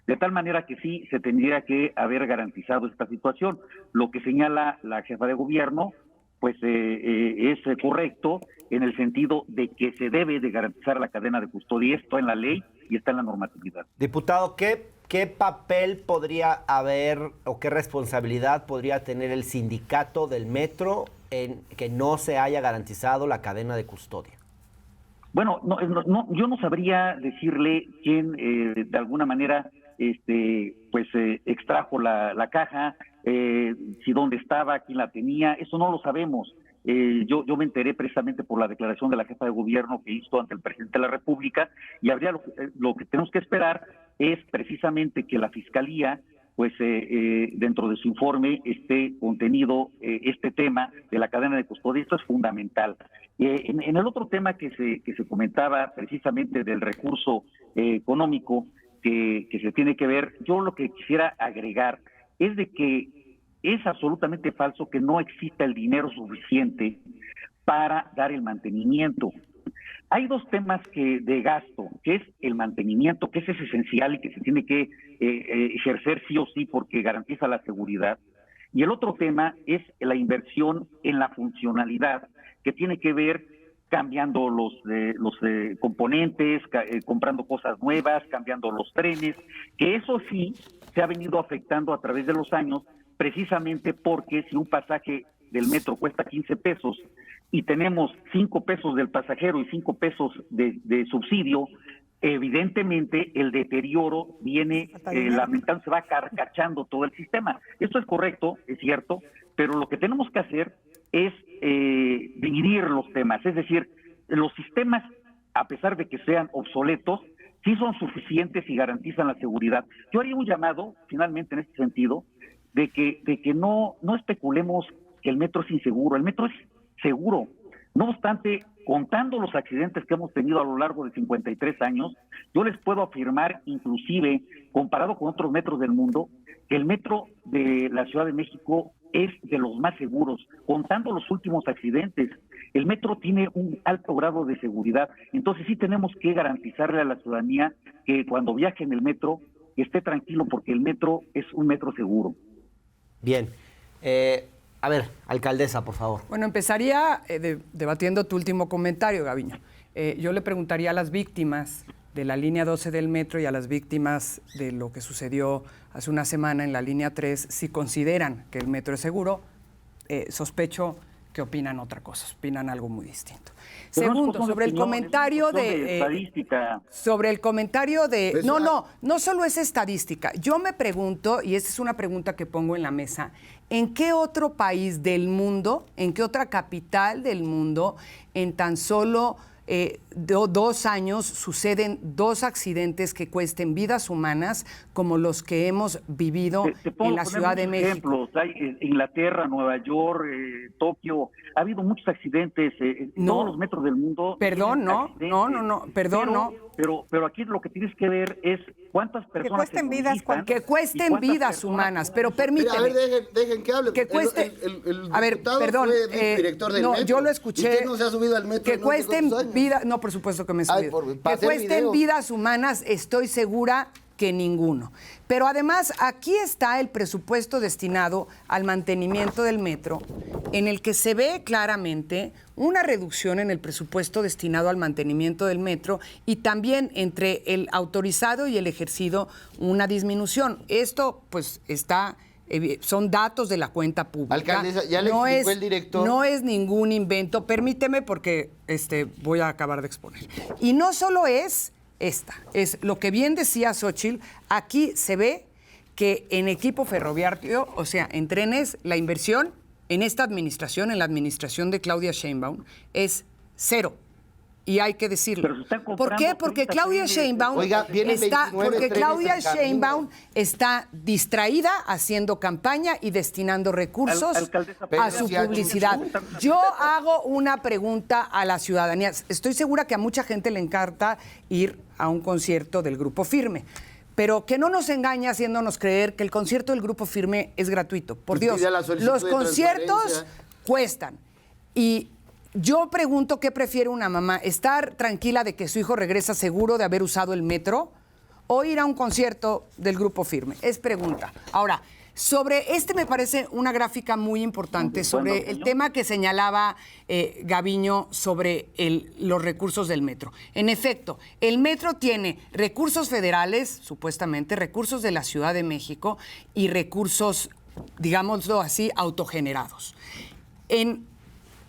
De tal manera que sí se tendría que haber garantizado esta situación. Lo que señala la jefa de gobierno, pues es correcto en el sentido de que se debe de garantizar la cadena de custodia. Esto en la ley y está en la normatividad. Diputado, ¿qué papel podría haber o qué responsabilidad podría tener el sindicato del metro en que no se haya garantizado la cadena de custodia? Bueno, yo no sabría decirle quién de alguna manera extrajo la caja, si dónde estaba, quién la tenía, eso no lo sabemos. Yo me enteré precisamente por la declaración de la jefa de gobierno que hizo ante el presidente de la República, y habría lo que tenemos que esperar es precisamente que la Fiscalía, pues dentro de su informe esté contenido este tema de la cadena de custodia. Esto es fundamental. En el otro tema que se comentaba precisamente del recurso económico que se tiene que ver, yo lo que quisiera agregar es de que es absolutamente falso que no exista el dinero suficiente para dar el mantenimiento. Hay dos temas de gasto, que es el mantenimiento, que ese es esencial y que se tiene que ejercer sí o sí porque garantiza la seguridad. Y el otro tema es la inversión en la funcionalidad, que tiene que ver cambiando los componentes, comprando cosas nuevas, cambiando los trenes, que eso sí se ha venido afectando a través de los años, precisamente porque si un pasaje del metro cuesta 15 pesos y tenemos 5 pesos del pasajero y 5 pesos de subsidio, evidentemente el deterioro viene lamentando, se va carcachando todo el sistema. Esto es correcto, es cierto, pero lo que tenemos que hacer es dividir los temas, es decir, los sistemas, a pesar de que sean obsoletos, sí son suficientes y garantizan la seguridad. Yo haría un llamado, finalmente, en este sentido, de que no especulemos que el metro es inseguro. El metro es seguro. No obstante, contando los accidentes que hemos tenido a lo largo de 53 años, yo les puedo afirmar, inclusive, comparado con otros metros del mundo, que el metro de la Ciudad de México es de los más seguros. Contando los últimos accidentes, el metro tiene un alto grado de seguridad. Entonces sí tenemos que garantizarle a la ciudadanía que cuando viaje en el metro, esté tranquilo porque el metro es un metro seguro. Bien. A ver, alcaldesa, por favor. Bueno, empezaría debatiendo tu último comentario, Gaviño. Yo le preguntaría a las víctimas de la línea 12 del metro y a las víctimas de lo que sucedió hace una semana en la línea 3 si consideran que el metro es seguro. Sospecho que opinan otra cosa, opinan algo muy distinto. Segundo, sobre el comentario sobre el comentario de... No solo es estadística. Yo me pregunto, y esta es una pregunta que pongo en la mesa, ¿en qué otro país del mundo, en qué otra capital del mundo, en tan solo 2 años suceden 2 accidentes que cuesten vidas humanas como los que hemos vivido en la Ciudad de México? Ejemplos, hay Inglaterra, Nueva York, Tokio, ha habido muchos accidentes, todos los metros del mundo. Perdón, no. Pero aquí lo que tienes que ver es cuántas personas que cuesten vidas humanas, pero permíteme. A ver, dejen que hable. Que cueste, a ver, perdón, fue director del metro. Yo lo escuché. ¿Usted no se ha subido al metro? Que cuesten vidas, no, por supuesto que me he subido. Que cuesten vidas humanas, estoy segura que ninguno. Pero además, aquí está el presupuesto destinado al mantenimiento del metro, en el que se ve claramente una reducción en el presupuesto destinado al mantenimiento del metro y también entre el autorizado y el ejercido una disminución. Esto, pues, son datos de la cuenta pública. Alcaldesa, ya le explicó el director. No es ningún invento. Permíteme porque voy a acabar de exponer. Y no solo es es lo que bien decía Xóchitl, aquí se ve que en equipo ferroviario, o sea, en trenes, la inversión en esta administración, en la administración de Claudia Sheinbaum, es 0. Y hay que decirlo. ¿Por qué? Porque Claudia Sheinbaum está distraída haciendo campaña y destinando recursos a su publicidad. Yo hago una pregunta a la ciudadanía. Estoy segura que a mucha gente le encanta ir a un concierto del Grupo Firme, pero que no nos engañe haciéndonos creer que el concierto del Grupo Firme es gratuito. Por Dios, los conciertos cuestan. Y yo pregunto qué prefiere una mamá, estar tranquila de que su hijo regresa seguro de haber usado el metro o ir a un concierto del Grupo Firme. Es pregunta. Ahora, sobre me parece una gráfica muy importante sobre el tema que señalaba Gaviño sobre los recursos del metro. En efecto, el metro tiene recursos federales, supuestamente, recursos de la Ciudad de México y recursos, digámoslo así, autogenerados.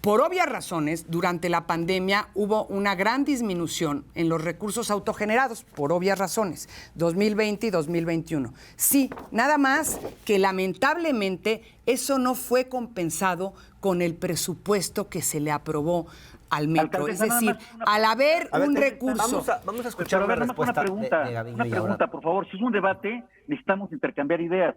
Por obvias razones, durante la pandemia hubo una gran disminución en los recursos autogenerados, por obvias razones, 2020 y 2021. Sí, nada más que lamentablemente eso no fue compensado con el presupuesto que se le aprobó al metro. Alcaldesa, es decir, al haber un recurso... Vamos a escuchar Pero a ver, una nada más respuesta de Gaviño una y ahora- pregunta, por favor. Si es un debate, necesitamos intercambiar ideas.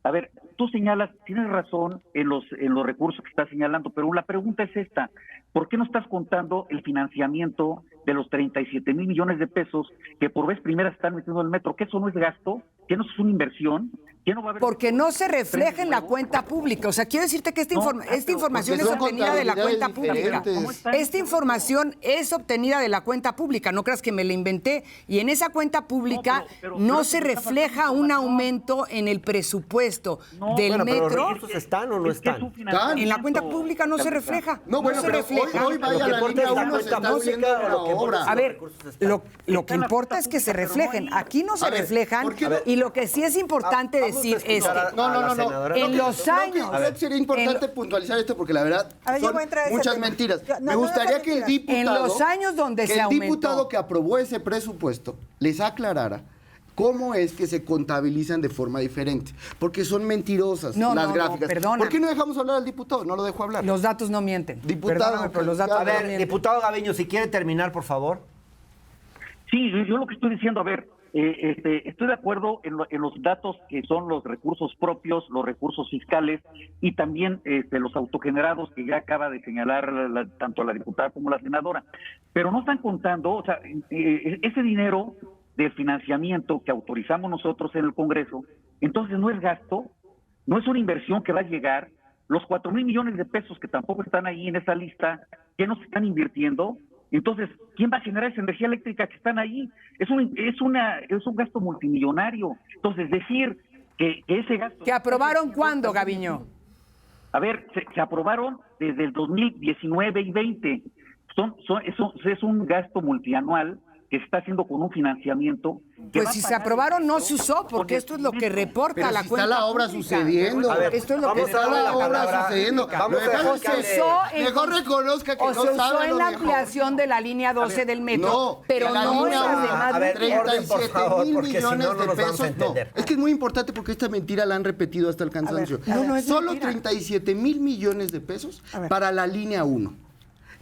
A ver, tú señalas, tienes razón en los recursos que estás señalando, pero la pregunta es esta: ¿por qué no estás contando el financiamiento de los 37,000 millones de pesos que por vez primera están metiendo en el metro? ¿Que eso no es gasto? ¿Que no es una inversión? ¿Que no va a haber... Porque no se refleja en la cuenta pública. O sea, quiero decirte que esta información es son obtenida de la cuenta contabilidades pública. diferentes. Esta información es obtenida de la cuenta pública. No creas que me la inventé. Y en esa cuenta pública no se refleja un aumento en el presupuesto del Bueno, pero metro. los recursos están o no Es que es están. un financiamiento, En la cuenta pública no se Alcaldesa. refleja. No, bueno, se pero refleja. hoy vaya Lo a que la importa línea es la 1, se cuenta está haciendo pública o lo que una importa obra. A ver, recursos están. lo que Está en la importa cuenta es que se pública, pero no reflejen. hay- Aquí no se A ver, reflejan. ¿por qué no? Y lo que sí es importante Vamos a decir es escuchar que No, no, a la no, no. senadora. en los años... Creo que sería importante puntualizar esto porque la verdad A ver, yo son voy a entrar a ese muchas tema. mentiras. Yo- no, Me no, gustaría no, que el mentiras. diputado, En los años donde que se el aumentó. diputado que aprobó ese presupuesto les aclarara cómo es que se contabilizan de forma diferente, porque son mentirosas No, las no, no, gráficas. perdóname. ¿Por qué no dejamos hablar al diputado? No lo dejo hablar. Los datos no mienten. Diputado, Perdóname, pero los datos A no ver, mienten. diputado Gaviño, si quiere terminar, por favor. Sí, yo lo que estoy diciendo, a ver, estoy de acuerdo en los datos que son los recursos propios, los recursos fiscales y también los autogenerados que ya acaba de señalar tanto la diputada como la senadora. Pero no están contando, o sea, ese dinero del financiamiento que autorizamos nosotros en el Congreso, entonces no es gasto, no es una inversión que va a llegar. Los 4,000 millones de pesos que tampoco están ahí en esa lista, ¿qué nos están invirtiendo? Entonces, ¿quién va a generar esa energía eléctrica que están ahí? Es un gasto multimillonario. Entonces, decir que ese gasto... ¿Que aprobaron cuándo, Gaviño? A ver, se aprobaron desde el 2019 y 20. Es un gasto multianual que se está haciendo con un financiamiento. que Pues va a si se pagar aprobaron el no metro se usó, con porque el esto es lo que dinero. reporta Pero la si cuenta está la obra pública. sucediendo. A ver, esto es lo que vamos a Está darle la la obra palabra. sucediendo. Vamos Lo a que pasa dejar es que que hable. usó en- mejor reconozca que O no se usó sabe en lo la mejor. ampliación de la línea 12 del metro, No, pero la no en línea las uno. demás A ver, líneas. orden, por 37 favor, mil porque si no, millones no de nos vamos a pesos. entender. Es que es muy importante porque esta mentira la han repetido hasta el cansancio. no es Solo mentira. 37,000 millones de pesos A ver. para la línea 1.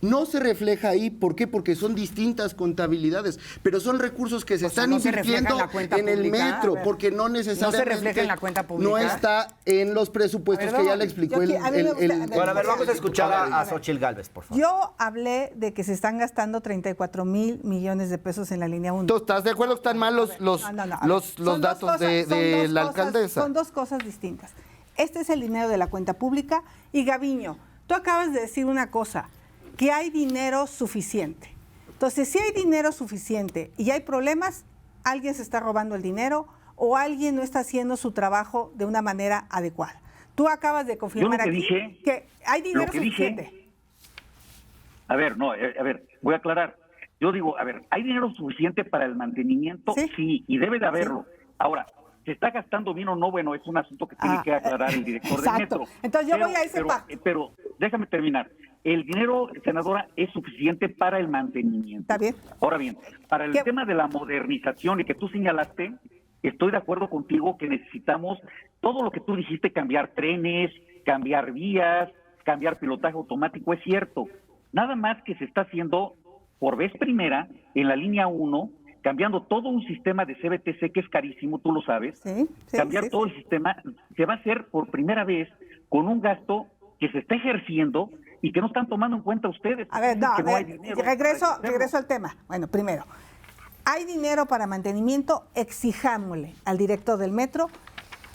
No se refleja ahí, ¿por qué? Porque son distintas contabilidades, pero son recursos que se están no se refleja en invirtiendo la cuenta en el pública. metro, A ver. porque no necesariamente refleja en la cuenta pública. no está en los presupuestos que ya le explicó Yo el, a mí me el- gusta- el- a ver, Bueno, a ver, vamos a escuchar a ver. Xóchitl Gálvez, por favor. Yo hablé de que se están gastando 34,000 millones de pesos en la línea 1. ¿Tú estás de acuerdo que están mal los No, no, a ver. los Son dos datos cosas- de son dos la cosas- alcaldesa? Son dos cosas distintas. Este es el dinero de la cuenta pública. Y Gaviño, tú acabas de decir una cosa, que hay dinero suficiente. Entonces, si hay dinero suficiente y hay problemas, alguien se está robando el dinero o alguien no está haciendo su trabajo de una manera adecuada. Tú acabas de confirmar Yo lo que aquí dije- que hay dinero lo que dije- suficiente. A ver, voy a aclarar. Yo digo, a ver, ¿hay dinero suficiente para el mantenimiento? Sí. Sí, y debe de haberlo. Ahora, ¿se está gastando bien o no? Bueno, es un asunto que tiene que aclarar el director del exacto. metro. Entonces yo voy a ese pacto. Pero déjame terminar. El dinero, senadora, es suficiente para el mantenimiento. Está bien. Ahora bien, para el ¿Qué? tema de la modernización y que tú señalaste, estoy de acuerdo contigo que necesitamos todo lo que tú dijiste, cambiar trenes, cambiar vías, cambiar pilotaje automático, es cierto. Nada más que se está haciendo por vez primera en la línea 1, cambiando todo un sistema de CBTC que es carísimo, tú lo sabes. Sí, sí, cambiar sí, todo sí. el sistema se va a hacer por primera vez con un gasto que se está ejerciendo y que no están tomando en cuenta ustedes. A ver, no, Que a hay ver, dinero regreso para hacerlo. al tema. Bueno, primero, hay dinero para mantenimiento, exijámosle al director del metro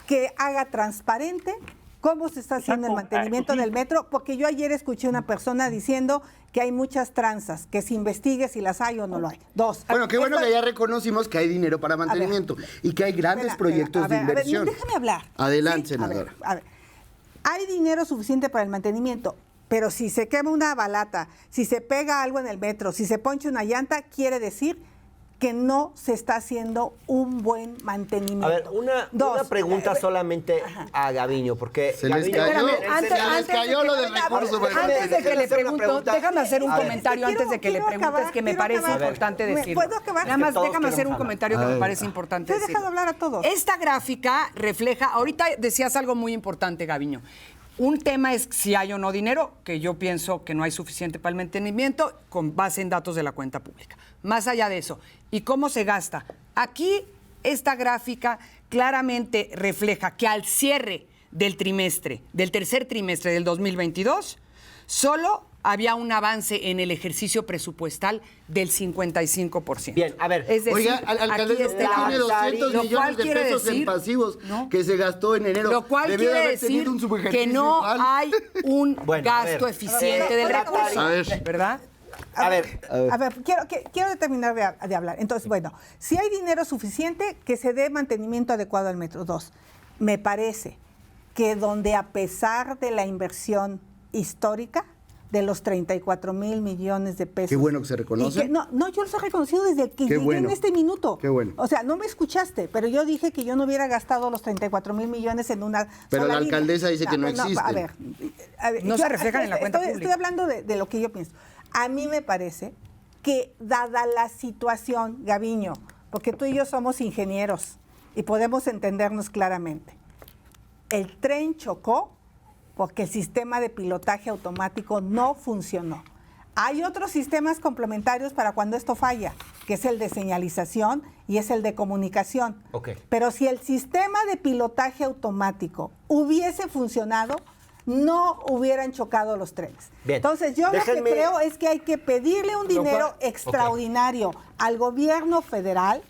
que haga transparente cómo se está haciendo el Exacto, mantenimiento eso sí. del metro, porque yo ayer escuché una persona diciendo que hay muchas tranzas, que se investigue si las hay o no lo hay. Dos. Bueno, qué bueno Esto- que ya reconocimos que hay dinero para mantenimiento y que hay grandes Espera, proyectos espera, de a ver, inversión. déjame hablar. Adelante, Sí, senadora. A ver, hay dinero suficiente para el mantenimiento, pero si se quema una balata, si se pega algo en el metro, si se poncha una llanta, quiere decir que no se está haciendo un buen mantenimiento. A ver, una pregunta solamente a Gaviño, porque Se les Gaviño- cayó, Espérame, se les cayó lo del recurso. Antes de que le pregunto, déjame hacer un A ver. comentario antes de que le Quiero preguntes acabar, que me quiero parece acabar. importante ¿Me decirlo. puedo acabar? Nada más Es que todos déjame hacer queremos un hablar. comentario que me parece importante Te he decirlo. dejado hablar a todos. Esta gráfica refleja, ahorita decías algo muy importante, Gaviño. Un tema es si hay o no dinero, que yo pienso que no hay suficiente para el mantenimiento con base en datos de la cuenta pública. Más allá de eso, ¿y cómo se gasta? Aquí esta gráfica claramente refleja que al cierre del tercer trimestre del 2022, solo había un avance en el ejercicio presupuestal del 55%. Bien, a ver. Es decir, Oiga, alcalde, aquí usted está tiene 200 lo millones cual de quiere pesos en decir, pasivos ¿no? que se gastó en enero. Lo cual Debió de quiere haber tenido decir un subejercicio que no igual. hay un Bueno, a gasto ver. eficiente del recurso. A ver. ¿Verdad? A ver, A ver, quiero terminar de hablar. Entonces, bueno, si hay dinero suficiente, que se dé mantenimiento adecuado al metro. 2, me parece que donde a pesar de la inversión histórica de los 34 mil millones de pesos. Qué bueno que se reconoce. y que- no, yo los he reconocido desde que Qué llegué bueno. en este minuto. Qué bueno. O sea, no me escuchaste, pero yo dije que yo no hubiera gastado los 34 mil millones en una Pero sola la línea. alcaldesa dice que no A existen. ver, No se reflejan en la cuenta estoy pública. hablando de lo que yo pienso. A mí me parece que dada la situación, Gaviño, porque tú y yo somos ingenieros y podemos entendernos claramente, el tren chocó porque el sistema de pilotaje automático no funcionó. Hay otros sistemas complementarios para cuando esto falla, que es el de señalización y es el de comunicación. Ok. Pero si el sistema de pilotaje automático hubiese funcionado, no hubieran chocado los trenes. Bien. Entonces, yo lo Déjenme- que creo es que hay que pedirle un dinero extraordinario al gobierno federal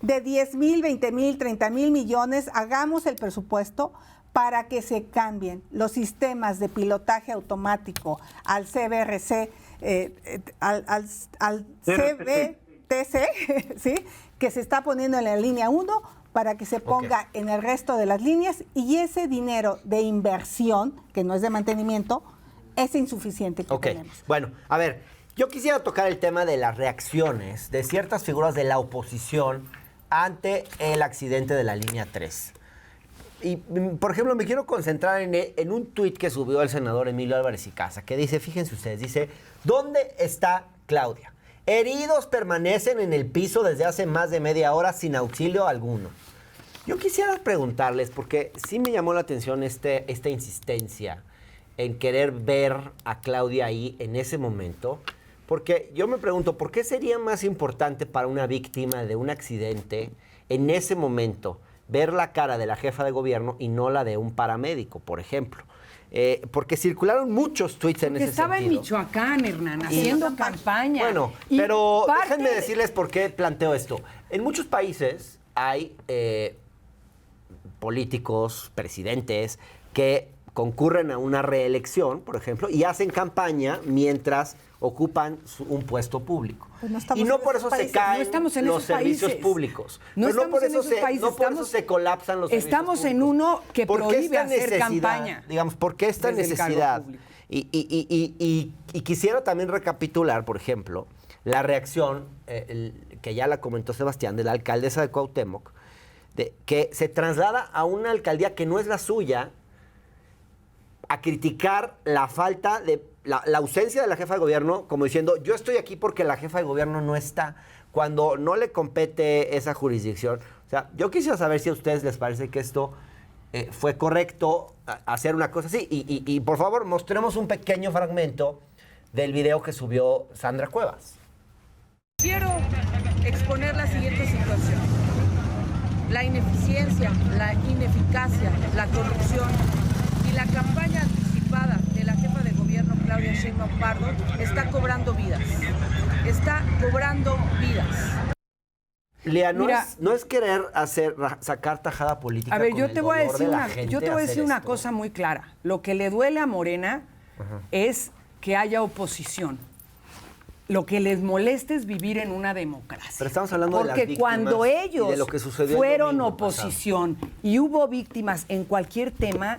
de 10 mil, 20 mil, 30 mil millones. Hagamos el presupuesto para que se cambien los sistemas de pilotaje automático al CBRC, al CBTC, ¿sí? Que se está poniendo en la línea 1 para que se ponga en el resto de las líneas, y ese dinero de inversión, que no es de mantenimiento, es insuficiente que Ok, tenemos. bueno, a ver, yo quisiera tocar el tema de las reacciones de ciertas figuras de la oposición ante el accidente de la línea 3. Y, por ejemplo, me quiero concentrar en un tuit que subió el senador Emilio Álvarez y Casa, que dice, fíjense ustedes, dice, ¿dónde está Claudia? Heridos permanecen en el piso desde hace más de media hora sin auxilio alguno. Yo quisiera preguntarles, porque sí me llamó la atención esta insistencia en querer ver a Claudia ahí en ese momento, porque yo me pregunto, ¿por qué sería más importante para una víctima de un accidente en ese momento ver la cara de la jefa de gobierno y no la de un paramédico, por ejemplo? Porque circularon muchos tweets en ese Estaba en sentido. Michoacán, Hernán, haciendo campaña. Bueno, Y pero parte déjenme de- decirles por qué planteo esto. En muchos países hay políticos, presidentes, que concurren a una reelección, por ejemplo, y hacen campaña mientras ocupan un puesto público. Pues no estamos y no en por esos eso se países. caen No estamos en los esos servicios países. públicos. No Pero estamos en esos países, no por eso estamos- se colapsan los servicios estamos en públicos. uno que ¿Por qué prohíbe esta hacer necesidad? campaña Digamos, ¿por qué esta desde el cargo necesidad? público? Y quisiera también recapitular, por ejemplo, la reacción, que ya la comentó Sebastián, de la alcaldesa de Cuauhtémoc, de que se traslada a una alcaldía que no es la suya a criticar la falta de la ausencia de la jefa de gobierno, como diciendo, yo estoy aquí porque la jefa de gobierno no está, cuando no le compete esa jurisdicción. O sea, yo quisiera saber si a ustedes les parece que esto fue correcto hacer una cosa así. Y por favor, mostremos un pequeño fragmento del video que subió Sandra Cuevas. Quiero exponer la siguiente situación. La ineficiencia, la ineficacia, la corrupción y la campaña anticipada de la jefa de gobierno Claudia Sheinbaum Pardo está cobrando vidas. Está cobrando vidas. Lea, Mira, no es querer sacar tajada política. A ver, con yo el te voy a dolor decir de la una, gente yo te voy a hacer decir una esto. cosa muy clara. Lo que le duele a Morena es que haya oposición. Lo que les molesta es vivir en una democracia. Pero estamos hablando de las Porque víctimas cuando y ellos de lo que sucedió el fueron domingo oposición y hubo víctimas en cualquier tema,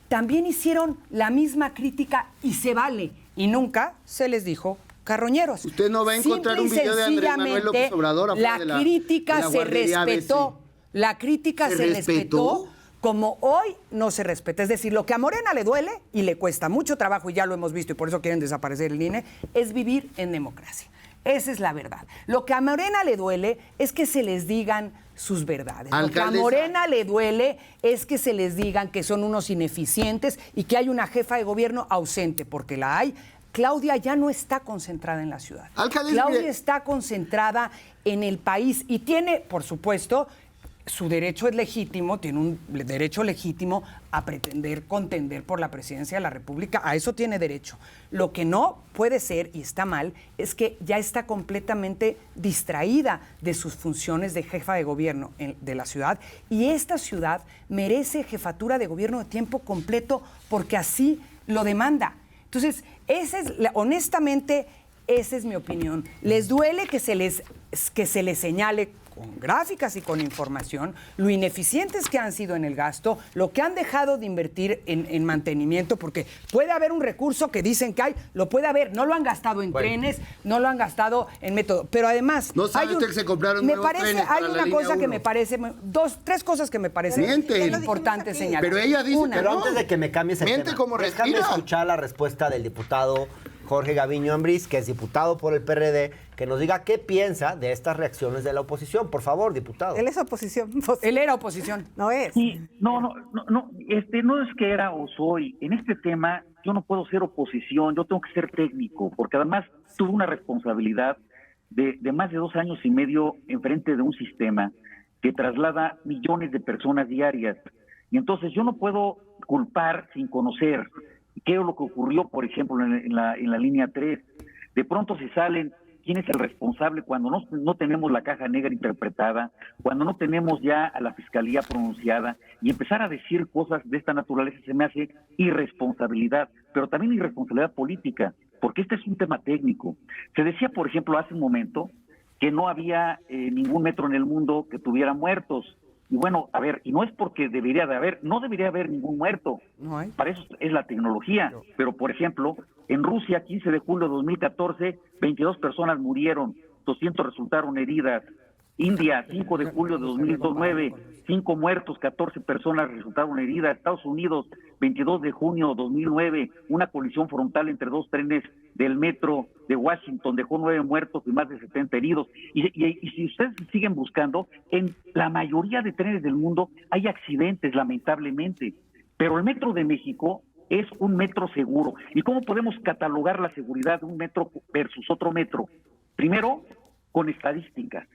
también hicieron la misma crítica y se vale. Y nunca se les dijo carroñeros. Usted no va a encontrar un video de Andrés Manuel López Obrador afuera de la crítica se guardería respetó. ABC. La crítica se respetó como hoy no se respeta. Es decir, lo que a Morena le duele y le cuesta mucho trabajo, y ya lo hemos visto y por eso quieren desaparecer el INE, es vivir en democracia. Esa es la verdad. Lo que a Morena le duele es que se les digan sus verdades. Lo que a Morena le duele es que se les digan que son unos ineficientes y que hay una jefa de gobierno ausente, porque la hay. Claudia ya no está concentrada en la ciudad. Claudia está concentrada en el país y tiene, por supuesto, su derecho es legítimo, tiene un derecho legítimo a pretender contender por la presidencia de la República, a eso tiene derecho. Lo que no puede ser, y está mal, es que ya está completamente distraída de sus funciones de jefa de gobierno de la ciudad, y esta ciudad merece jefatura de gobierno de tiempo completo porque así lo demanda. Entonces, honestamente, esa es mi opinión. Les duele que se les señale con gráficas y con información lo ineficientes que han sido en el gasto, lo que han dejado de invertir en mantenimiento, porque puede haber un recurso que dicen que hay, lo puede haber, no lo han gastado en trenes, no lo han gastado en método, pero además no sabe usted que se compraron nuevos trenes para la línea 1. Tres cosas que me parecen importantes señalar. Pero ella dice pero antes de que me cambies el tema, como déjame escuchar la respuesta del diputado Jorge Gaviño Ambriz, que es diputado por el PRD, que nos diga qué piensa de estas reacciones de la oposición. Por favor, diputado. Él es oposición. Él era oposición. No es. Sí, no es que era o soy. En este tema yo no puedo ser oposición, yo tengo que ser técnico, porque además tuve una responsabilidad de más de 2 años y medio enfrente de un sistema que traslada millones de personas diarias. Y entonces yo no puedo culpar sin conocer qué es lo que ocurrió, por ejemplo, en la línea 3. De pronto se salen quién es el responsable cuando no tenemos la caja negra interpretada, cuando no tenemos ya a la fiscalía pronunciada, y empezar a decir cosas de esta naturaleza se me hace irresponsabilidad, pero también irresponsabilidad política, porque este es un tema técnico. Se decía, por ejemplo, hace un momento que no había ningún metro en el mundo que tuviera muertos. Y bueno, a ver, y no es porque no debería haber ningún muerto. No hay. Para eso es la tecnología. No. Pero, por ejemplo, en Rusia, 15 de julio de 2014, 22 personas murieron, 200 resultaron heridas. India, 5 de julio de 2009, 5 muertos, 14 personas resultaron heridas. Estados Unidos, 22 de junio de 2009, una colisión frontal entre 2 trenes del metro de Washington dejó 9 muertos y más de 70 heridos. Y si ustedes siguen buscando, en la mayoría de trenes del mundo hay accidentes, lamentablemente. Pero el Metro de México es un metro seguro. ¿Y cómo podemos catalogar la seguridad de un metro versus otro metro? Primero, con estadísticas.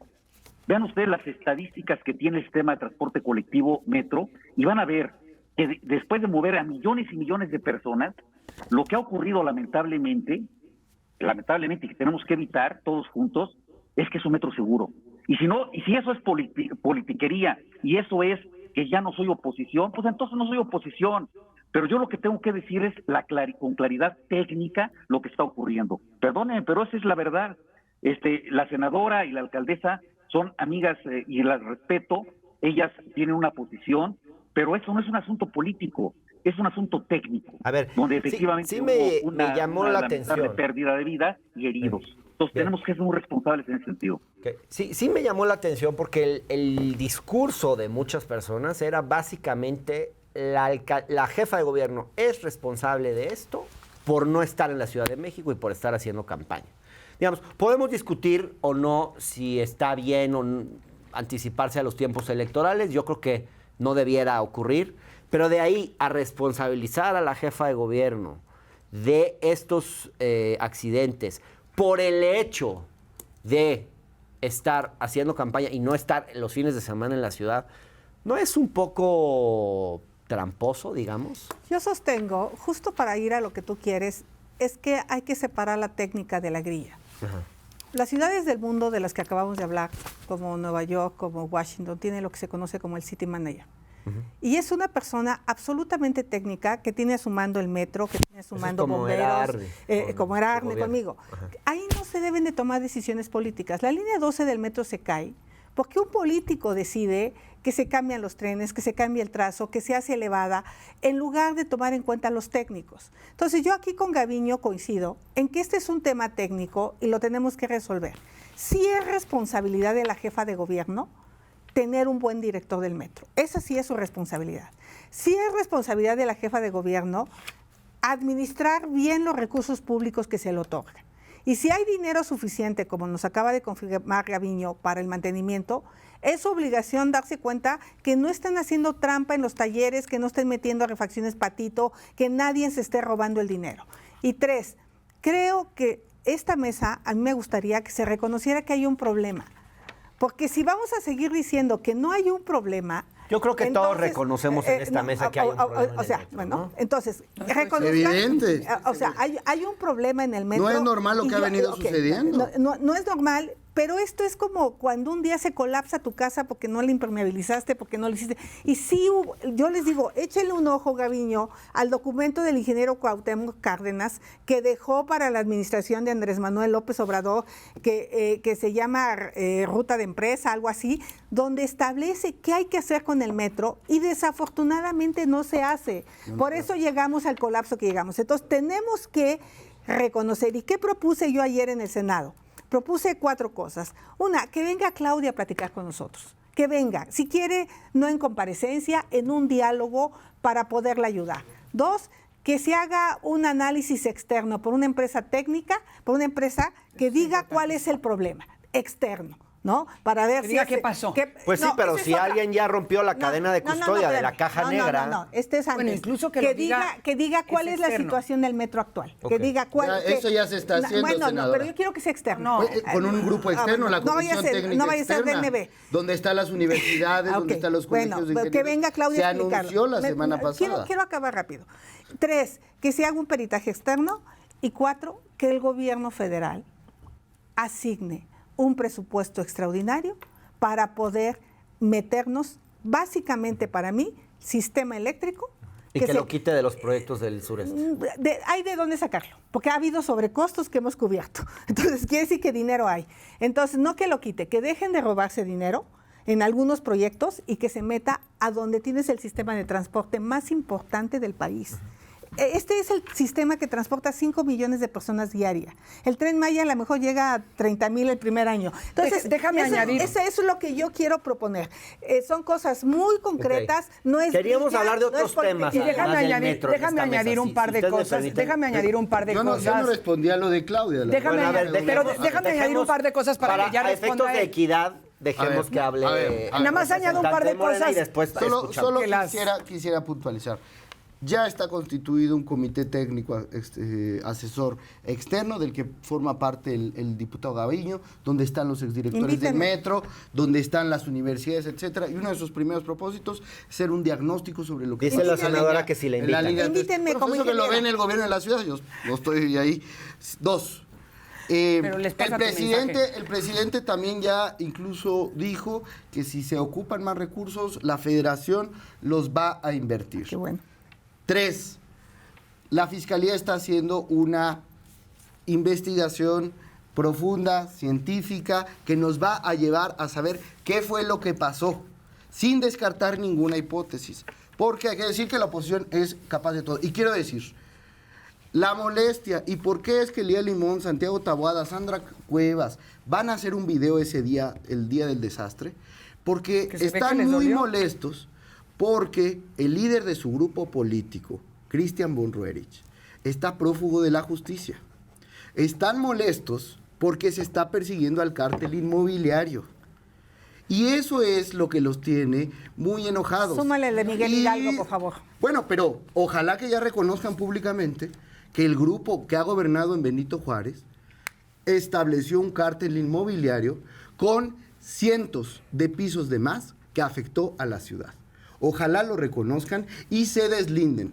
Vean ustedes las estadísticas que tiene el sistema de transporte colectivo Metro y van a ver que después de mover a millones y millones de personas, lo que ha ocurrido lamentablemente y que tenemos que evitar todos juntos, es que es un metro seguro. Y si eso es politiquería y eso es que ya no soy oposición, pues entonces no soy oposición. Pero yo lo que tengo que decir es con claridad técnica lo que está ocurriendo. Perdónenme, pero esa es la verdad. La senadora y la alcaldesa son amigas y las respeto, ellas tienen una posición, pero eso no es un asunto político, es un asunto técnico. A ver, donde efectivamente hubo me llamó la atención. Pérdida de vida y heridos. Entonces tenemos que ser muy responsables en ese sentido. Okay. Sí me llamó la atención porque el discurso de muchas personas era básicamente la jefa de gobierno es responsable de esto por no estar en la Ciudad de México y por estar haciendo campaña. Digamos, podemos discutir o no si está bien o anticiparse a los tiempos electorales. Yo creo que no debiera ocurrir. Pero de ahí a responsabilizar a la jefa de gobierno de estos accidentes por el hecho de estar haciendo campaña y no estar los fines de semana en la ciudad, ¿no es un poco tramposo, digamos? Yo sostengo, justo para ir a lo que tú quieres, es que hay que separar la técnica de la grilla. Ajá. Las ciudades del mundo de las que acabamos de hablar, como Nueva York, como Washington, tienen lo que se conoce como el City Manager. Y es una persona absolutamente técnica que tiene a su mando el metro, que tiene a su mando bomberos, como era Arne conmigo. Ajá. Ahí no se deben de tomar decisiones políticas. La línea 12 del metro se cae Porque un político decide que se cambian los trenes, que se cambia el trazo, que se hace elevada, en lugar de tomar en cuenta los técnicos. Entonces yo aquí con Gaviño coincido en que este es un tema técnico y lo tenemos que resolver. Sí es responsabilidad de la jefa de gobierno tener un buen director del metro. Esa sí es su responsabilidad. Sí es responsabilidad de la jefa de gobierno administrar bien los recursos públicos que se le otorgan. Y si hay dinero suficiente, como nos acaba de confirmar Gaviño, para el mantenimiento, es su obligación darse cuenta que no están haciendo trampa en los talleres, que no estén metiendo refacciones patito, que nadie se esté robando el dinero. Y 3, creo que esta mesa, a mí me gustaría que se reconociera que hay un problema. Porque si vamos a seguir diciendo que no hay un problema... Yo creo que todos reconocemos en esta mesa que hay un problema. O sea, metro, bueno, ¿no? entonces, evidente. O sea, hay un problema en el metro. No es normal lo que ha venido sucediendo. No es normal, pero esto es como cuando un día se colapsa tu casa porque no la impermeabilizaste, porque no lo hiciste. Y sí, yo les digo, échenle un ojo, Gaviño, al documento del ingeniero Cuauhtémoc Cárdenas que dejó para la administración de Andrés Manuel López Obrador, que se llama Ruta de Empresa, algo así, donde establece qué hay que hacer con el metro y desafortunadamente no se hace. Por eso llegamos al colapso que llegamos. Entonces tenemos que reconocer. ¿Y qué propuse yo ayer en el Senado? Propuse 4 cosas. Una, que venga Claudia a platicar con nosotros. Que venga, si quiere, no en comparecencia, en un diálogo para poderla ayudar. 2, que se haga un análisis externo por una empresa técnica, por una empresa que diga cuál es el problema externo, ¿no? Para ver si qué pasó. Pues sí, pero si alguien ya rompió la cadena de custodia de la caja negra. No, este es antes. Bueno, incluso que diga cuál es la situación del metro actual. Okay. Que diga cuál. Eso ya se está haciendo, senadora. Pero yo quiero que sea externo. Con un grupo externo, la Comisión Técnica no vaya a ser Externa, DNB. donde están las universidades, donde están los colegios de ingenieros. Que venga Claudia a explicarlo. Se anunció la semana pasada. Quiero acabar rápido. 3, que se haga un peritaje externo. Y 4, que el gobierno federal asigne un presupuesto extraordinario para poder meternos, básicamente para mí, sistema eléctrico. Y que lo quite de los proyectos del sureste. Hay de dónde sacarlo, porque ha habido sobrecostos que hemos cubierto. Entonces, quiere decir que dinero hay. Entonces, no que lo quite, que dejen de robarse dinero en algunos proyectos y que se meta a donde tienes el sistema de transporte más importante del país. Este es el sistema que transporta 5 millones de personas diarias. El Tren Maya a lo mejor llega a 30,000 el primer año. Entonces, déjame añadir. Eso es lo que yo quiero proponer. Son cosas muy concretas. Okay. No es Queríamos hablar de otros temas. Y déjame añadir un par de cosas. Déjame añadir un par de cosas. Yo no respondí a lo de Claudia. Déjame añadir un par de cosas para que ya responda. Para efectos de equidad, dejemos que hable. Nada más añado un par de cosas. Y después solo quisiera puntualizar. Ya está constituido un comité técnico asesor externo del que forma parte el diputado Gaviño, donde están los exdirectores del metro, donde están las universidades, etcétera. Y uno de sus primeros propósitos es hacer un diagnóstico sobre lo que dice la senadora que si le invitan. Invítenme como eso que lo ven el gobierno de la ciudad, yo no estoy ahí. 2. El presidente también ya incluso dijo que si se ocupan más recursos, la federación los va a invertir. Qué bueno. 3, la Fiscalía está haciendo una investigación profunda, científica, que nos va a llevar a saber qué fue lo que pasó, sin descartar ninguna hipótesis. Porque hay que decir que la oposición es capaz de todo. Y quiero decir, la molestia y por qué es que Lía Limón, Santiago Taboada, Sandra Cuevas van a hacer un video ese día, el día del desastre, porque están muy molestos. Porque el líder de su grupo político, Christian von Roerich, está prófugo de la justicia. Están molestos porque se está persiguiendo al cártel inmobiliario. Y eso es lo que los tiene muy enojados. Súmale el de Miguel Hidalgo, por favor. Bueno, pero ojalá que ya reconozcan públicamente que el grupo que ha gobernado en Benito Juárez estableció un cártel inmobiliario con cientos de pisos de más que afectó a la ciudad. Ojalá lo reconozcan y se deslinden,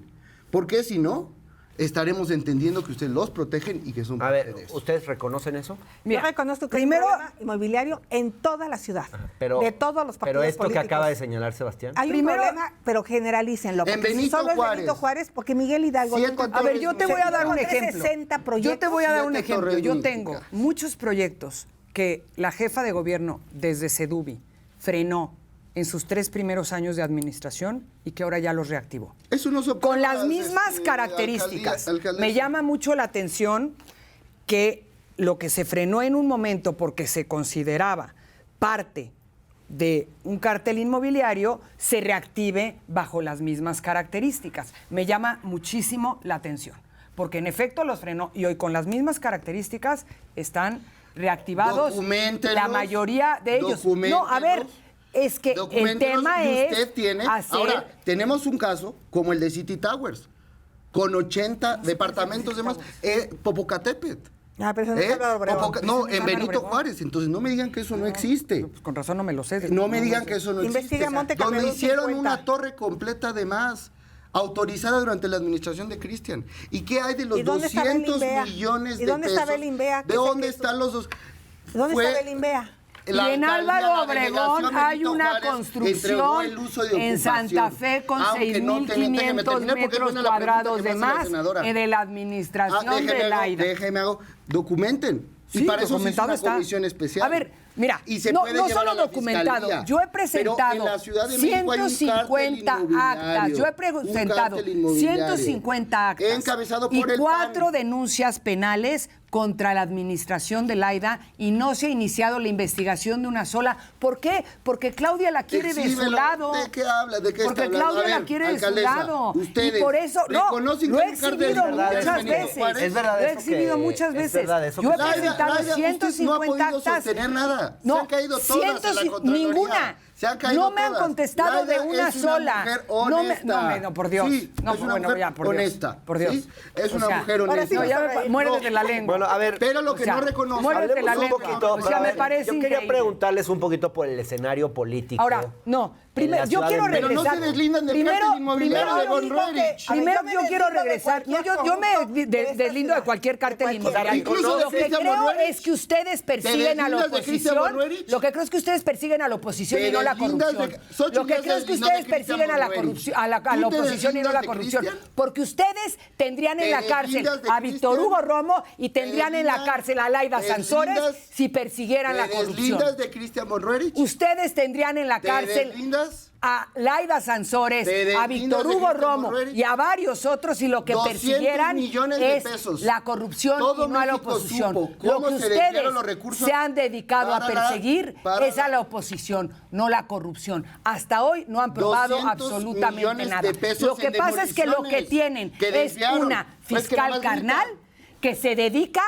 porque si no, estaremos entendiendo que ustedes los protegen y que son parte de eso. ¿Ustedes reconocen eso? Mira, yo reconozco que primero hay un problema inmobiliario en toda la ciudad, de todos los partidos Pero esto políticos. que acaba de señalar Sebastián. Hay un problema, pero generalícenlo. En Benito solo Juárez. Es Benito Juárez, porque Miguel Hidalgo... A ver, yo te voy a dar un ejemplo. 60 proyectos. Yo te voy a dar un 7 ejemplo. torres Yo místicas. tengo muchos proyectos que la jefa de gobierno desde Sedubi frenó en sus 3 primeros años de administración y que ahora ya los reactivó. Eso no se Con las mismas características. Me llama mucho la atención que lo que se frenó en un momento porque se consideraba parte de un cártel inmobiliario se reactive bajo las mismas características. Me llama muchísimo la atención, porque en efecto los frenó y hoy con las mismas características están reactivados la mayoría de ellos. No, a ver, es que el tema es usted tiene, ahora, tenemos un caso como el de City Towers, con 80 departamentos de más, Popocatépetl. Ah, pero eso no es Álvaro Obregón. No, en Benito Juárez. Entonces no me digan que eso no existe. Pues con razón no me lo sé. No me digan que eso no existe. Investiga Monte Carmelo Donde hicieron 50. una torre completa de más, autorizada durante la administración de Cristian. ¿Y qué hay de los 200 millones de pesos? ¿Y dónde está Belimbea? ¿De dónde están los dos? ¿Dónde está Belimbea? Y en Álvaro Obregón hay una construcción en Santa Fe con 6.500 metros cuadrados de más de la administración de Laida. Documenten. Sí, y para eso se hizo una está. comisión especial. A ver, mira, y se no llevar solo a la documentado, fiscalía. yo he presentado Pero en la Ciudad de México hay un 150 actas, yo he presentado 150 actas encabezado y por el 4 PAN. denuncias penales contra la administración de Laida y no se ha iniciado la investigación de una sola. ¿Por qué? Porque Claudia la quiere de su lado. ¿De qué habla? ¿De qué Porque está hablando? Claudia A ver, la quiere de su alcaldesa, lado. ustedes Y por eso, no, reconocen lo que he hay un cártel exhibido inmobiliario muchas en Benito veces. Juárez. Es verdad Lo he eso que- exhibido muchas es veces. verdad eso Yo he que- presentado Laida, 150 usted no ha podido actas. sostener nada. No, Se han caído todas en la 150, Contraloría. ninguna. Se han caído No me han todas. contestado de Laida una es sola. Mujer No, honesta. no, por Dios. Sí, No, es una bueno, mujer ya, por Dios. honesta. Por Dios. ¿Sí? Es O una sea, mujer ahora honesta. sí No, ya muérdete la lengua. Bueno, a ver, Pero lo que O sea, no reconoce. muérdete la hablemos un lengua. poquito. O sea, pero a me ver, parece yo quería increíble. preguntarles un poquito por el escenario político. Ahora, no, primero, yo quiero Pero no regresar. se deslindan del cártel inmobiliario de Von Roerich. Primero yo quiero regresar. No, yo me deslindo de cualquier cártel inmobiliario. Incluso de Lo que Cristian creo Von Roerich. es que ustedes persiguen a la deslindas de Cristian Von oposición. Roerich? Lo que creo es que ustedes persiguen a la oposición Te y no la deslindas de- corrupción. Xochitl Lo que ya se creo es que deslindó de ustedes Cristian persiguen a la Von Roerich. corrupción, a la ¿Tú te oposición y no deslindas la de corrupción. Cristian? Porque ustedes tendrían en la Te cárcel deslindas de a Víctor Cristian? Hugo Romo y ¿Te tendrían en la deslindas? cárcel a Laida ¿Te Sansores deslindas? si persiguieran la ¿Te corrupción. deslindas de Cristian Von Roerich? Ustedes tendrían en la ¿Te cárcel deslindas? a Laida Sansores, ¿Te a deslindas Víctor de Hugo Cristian Romo Von Roerich? y a varios otros y lo que 200 persiguieran millones de es pesos. la corrupción Todo y no a la México oposición. supo Lo cómo que se desviaron ustedes los recursos se han dedicado a para la- perseguir para es a la- la oposición, no la corrupción. Hasta hoy no han probado 200 absolutamente millones nada. de pesos Lo que en pasa es que lo que demoliciones tienen que es desviaron. una Pues que fiscal nomás grita. carnal que se dedica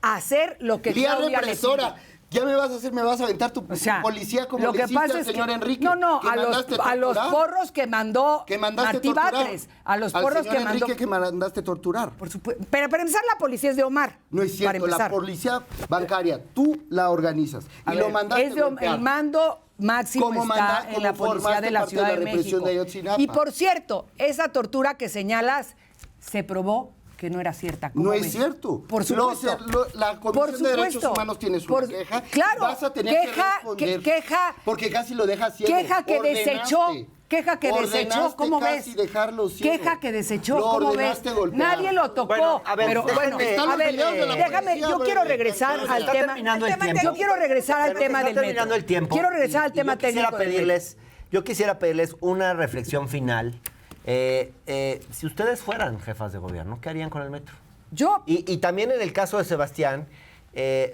a hacer lo que Vía Claudia le represora. pide. Ya me vas a aventar tu O sea, policía como lo le que hiciste pasa al es señor que, Enrique. no, que a mandaste los torturar, porros que mandó que mandaste Martí torturar, Batres, a los al porros señor que mandó. Enrique que mandaste torturar. Por supuesto. Pero para empezar, la policía es de Omar. No es Para cierto, la empezar. policía bancaria, tú la organizas A y ver, lo mandaste es de golpear. el mando máximo Como está en la como policía de la formaste Ciudad parte de de la represión México. de Ayotzinapa. Y por cierto, esa tortura que señalas se probó que no era cierta. ¿Cómo No es ves? cierto. Por supuesto. La Por Comisión de Derechos supuesto. Humanos tiene su Por- queja. claro, Vas a tener queja, que responder. queja, porque casi lo dejas ciego. Queja que Ordenaste. desechó. Queja que desechó, Ordenaste ¿cómo ves? casi dejarlo ciego. Queja que desechó, Lo ¿cómo ves? ordenaste golpear. Nadie lo tocó. Bueno, a ver, pero déjenme- bueno, están a los ver, videos de la déjame, policía, yo quiero hombre, regresar está al tema. terminando el tiempo. Yo quiero regresar al Pero tema está del terminando metro. el tiempo. Quiero regresar al Y tema yo quisiera técnico del metro. Yo quisiera pedirles una reflexión final. Si ustedes fueran jefas de gobierno, ¿qué harían con el metro? Yo Y también en el caso de Sebastián,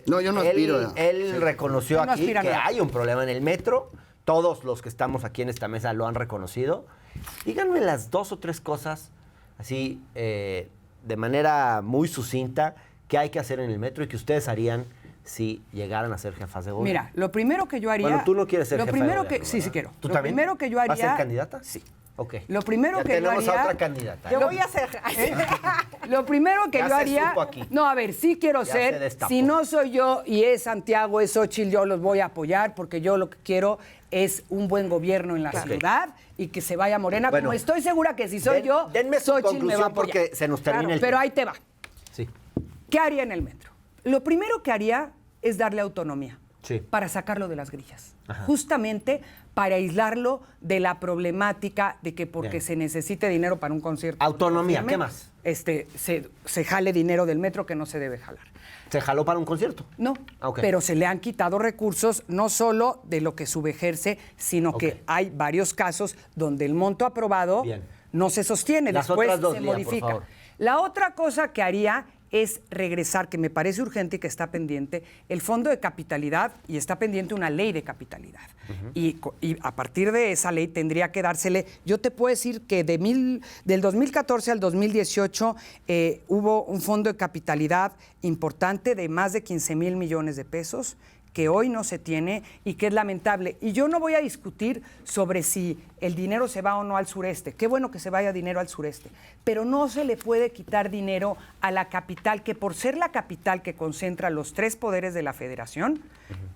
No, yo no aspiro. él reconoció Él no aquí aspira a que nada. hay un problema en el metro. Todos los que estamos aquí en esta mesa lo han reconocido. Díganme las 2 o 3 cosas, así, de manera muy sucinta, que hay que hacer en el metro y que ustedes harían si llegaran a ser jefas de gobierno. Mira, lo primero que yo haría. Bueno, tú no quieres ser lo jefa de primero gobierno, que sí ¿verdad? quiero. ¿Tú Lo también? primero que yo haría. ¿Vas a ser candidata? Sí. Ok. Lo primero Ya que yo tenemos haría. a otra candidata. Yo voy a hacer. Lo primero que Ya yo se haría. supo aquí. No, a ver, sí quiero Ya se ser. destapó. Si no soy yo y es Santiago, es Xochitl, yo los voy a apoyar porque yo lo que quiero es un buen gobierno en la ciudad y que se vaya Morena. Bueno, como estoy segura que si soy yo, denme su Xochitl me va a conclusión apoyar. porque se nos termina el Pero tiempo. ahí te va. Sí. ¿Qué haría en el metro? Lo primero que haría es darle autonomía. Sí. para sacarlo de las grillas. Ajá. Justamente para aislarlo de la problemática de que porque Bien. se necesite dinero para un concierto. Autonomía, firme, ¿qué más? Se jale dinero del metro que no se debe jalar. ¿Se jaló para un concierto? No, Ok. pero se le han quitado recursos no solo de lo que subejerce, sino Ok. que hay varios casos donde el monto aprobado Bien. no se sostiene, Las después otras dos, se Lía, por modifica. favor. La otra cosa que haría es regresar, que me parece urgente y que está pendiente, el fondo de capitalidad, y está pendiente una ley de capitalidad. Y a partir de esa ley tendría que dársele, yo te puedo decir que del 2014 al 2018 hubo un fondo de capitalidad importante de más de 15,000 millones de pesos, que hoy no se tiene y que es lamentable. Y yo no voy a discutir sobre si el dinero se va o no al sureste. Qué bueno que se vaya dinero al sureste. Pero no se le puede quitar dinero a la capital, que por ser la capital que concentra los 3 poderes de la federación,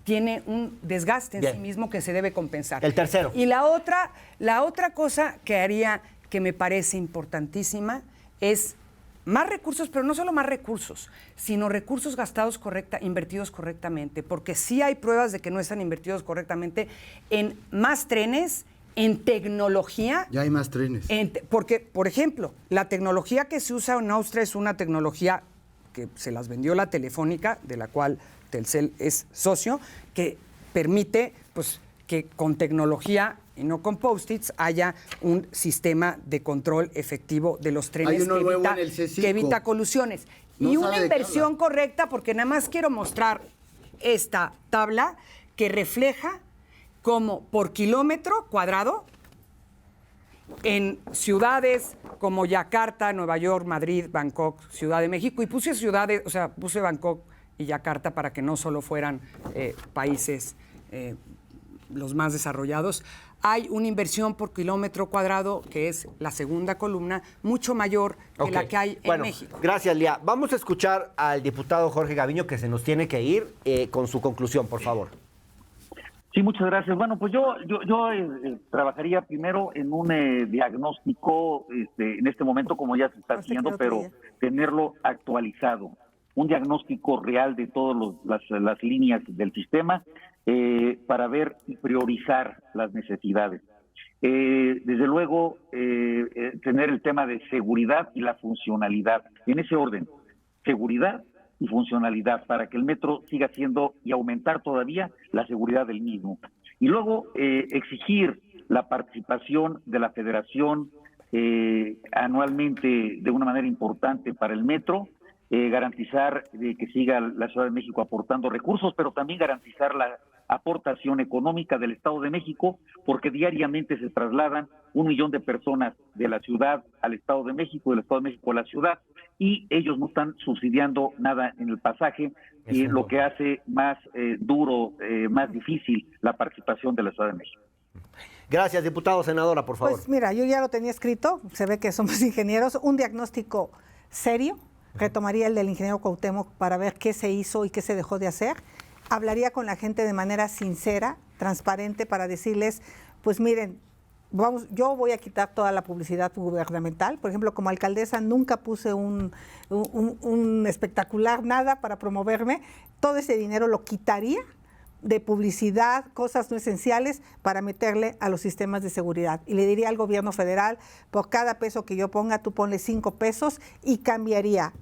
tiene un desgaste en Bien. sí mismo que se debe compensar. El tercero. Y la otra cosa que haría, que me parece importantísima, es más recursos, pero no solo más recursos, sino recursos gastados invertidos correctamente, porque sí hay pruebas de que no están invertidos correctamente en más trenes, en tecnología. Ya hay más trenes. Porque, por ejemplo, la tecnología que se usa en Austria es una tecnología que se las vendió la Telefónica, de la cual Telcel es socio, que permite pues, que con tecnología y no con post-its haya un sistema de control efectivo de los trenes Hay uno nuevo en el C5. que evita colusiones. No y sabe una de qué inversión habla. correcta, porque nada más quiero mostrar esta tabla que refleja cómo por kilómetro cuadrado en ciudades como Yakarta, Nueva York, Madrid, Bangkok, Ciudad de México, y puse ciudades, o sea, puse Bangkok y Yakarta para que no solo fueran países los más desarrollados, hay una inversión por kilómetro cuadrado, que es la segunda columna, mucho mayor que Ok. la que hay Bueno, en México. Gracias, Lía. Vamos a escuchar al diputado Jorge Gaviño, que se nos tiene que ir con su conclusión, por favor. Sí, muchas gracias. Bueno, pues yo trabajaría primero en un diagnóstico, en este momento, como ya se está haciendo, pero tenerlo actualizado. Un diagnóstico real de todas las líneas del sistema para ver y priorizar las necesidades. Desde luego, tener el tema de seguridad y la funcionalidad. En ese orden, seguridad y funcionalidad, para que el metro siga siendo y aumentar todavía la seguridad del mismo. Y luego exigir la participación de la federación anualmente de una manera importante para el metro, garantizar que siga la Ciudad de México aportando recursos, pero también garantizar la aportación económica del Estado de México, porque diariamente se trasladan 1 millón de personas de la ciudad al Estado de México, del Estado de México a la ciudad, y ellos no están subsidiando nada en el pasaje, lo que hace más duro, más difícil la participación de la Ciudad de México. Gracias, diputado. Senadora, por favor. Pues mira, yo ya lo tenía escrito, se ve que somos ingenieros, un diagnóstico serio, retomaría el del ingeniero Cuauhtémoc para ver qué se hizo y qué se dejó de hacer, hablaría con la gente de manera sincera, transparente, para decirles, pues miren, yo voy a quitar toda la publicidad gubernamental. Por ejemplo, como alcaldesa nunca puse un espectacular, nada para promoverme. Todo ese dinero lo quitaría de publicidad, cosas no esenciales, para meterle a los sistemas de seguridad. Y le diría al gobierno federal, por cada peso que yo ponga, tú ponle 5 pesos, y cambiaría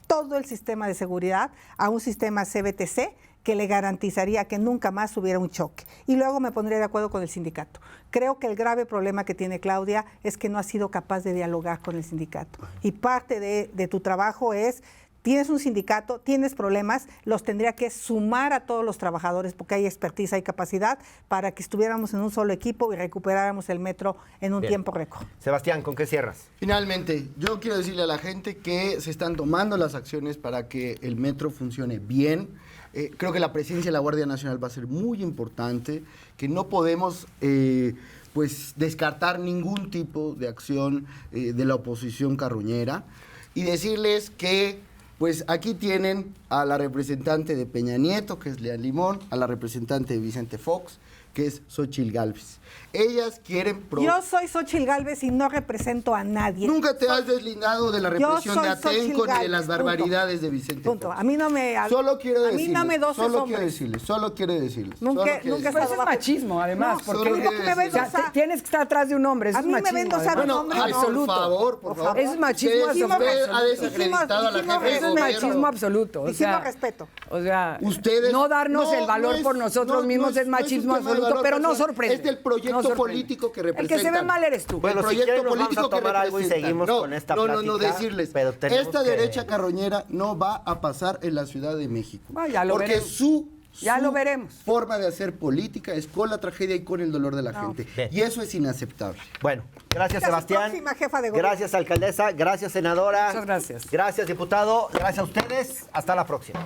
todo el sistema de seguridad a un sistema CBTC que le garantizaría que nunca más hubiera un choque. Y luego me pondría de acuerdo con el sindicato. Creo que el grave problema que tiene Claudia es que no ha sido capaz de dialogar con el sindicato. Y parte de tu trabajo es, tienes un sindicato, tienes problemas, los tendría que sumar a todos los trabajadores, porque hay expertise, hay capacidad, para que estuviéramos en un solo equipo y recuperáramos el metro en un tiempo récord. Sebastián, ¿con qué cierras? Finalmente, yo quiero decirle a la gente que se están tomando las acciones para que el metro funcione bien. Creo que la presencia de la Guardia Nacional va a ser muy importante, que no podemos pues descartar ningún tipo de acción de la oposición carroñera, y decirles que pues aquí tienen a la representante de Peña Nieto, que es Lea Limón, a la representante de Vicente Fox, que es Xóchitl Gálvez. Ellas quieren... Yo soy Xóchitl Gálvez y no represento a nadie. Nunca te has deslindado de la represión de Atenco ni de las barbaridades de Vicente Punto. Fox. A mí no me... Solo quiero a mí dame 12 hombres. Solo quiero decirles. Nunca Pero eso es bajo- machismo, además. No, porque ¿cómo que me ves o sea, dosar? tienes que estar atrás de un hombre. Eso A es mí me machismo. ven dosar además. un hombre, Ay, no. por favor. Eso es machismo Usted absoluto. ha desacreditado a la Dijimos- jefa de Eso es gobierno. machismo absoluto. Dijimos respeto. O sea, Ustedes no darnos el valor es- por nosotros mismos es un machismo tema de absoluto, valor pero no personal, sorprende. Es del proyecto No sorprende. político que El que se ve representan. mal eres tú. Bueno, El si proyecto quieren nos vamos a político que tomar algo y representan. seguimos No, con esta no plática, decirles. pero tenemos Esta que- derecha carroñera no va a pasar en la Ciudad de México. Ah, ya lo porque veremos. Ya su lo veremos. forma de hacer política es con la tragedia y con el dolor de la gente. Bien. Y eso es inaceptable. Bueno, gracias Esta es su Sebastián. próxima jefa de gobierno. Gracias alcaldesa, gracias senadora. Muchas gracias. Gracias diputado, gracias a ustedes. Hasta la próxima.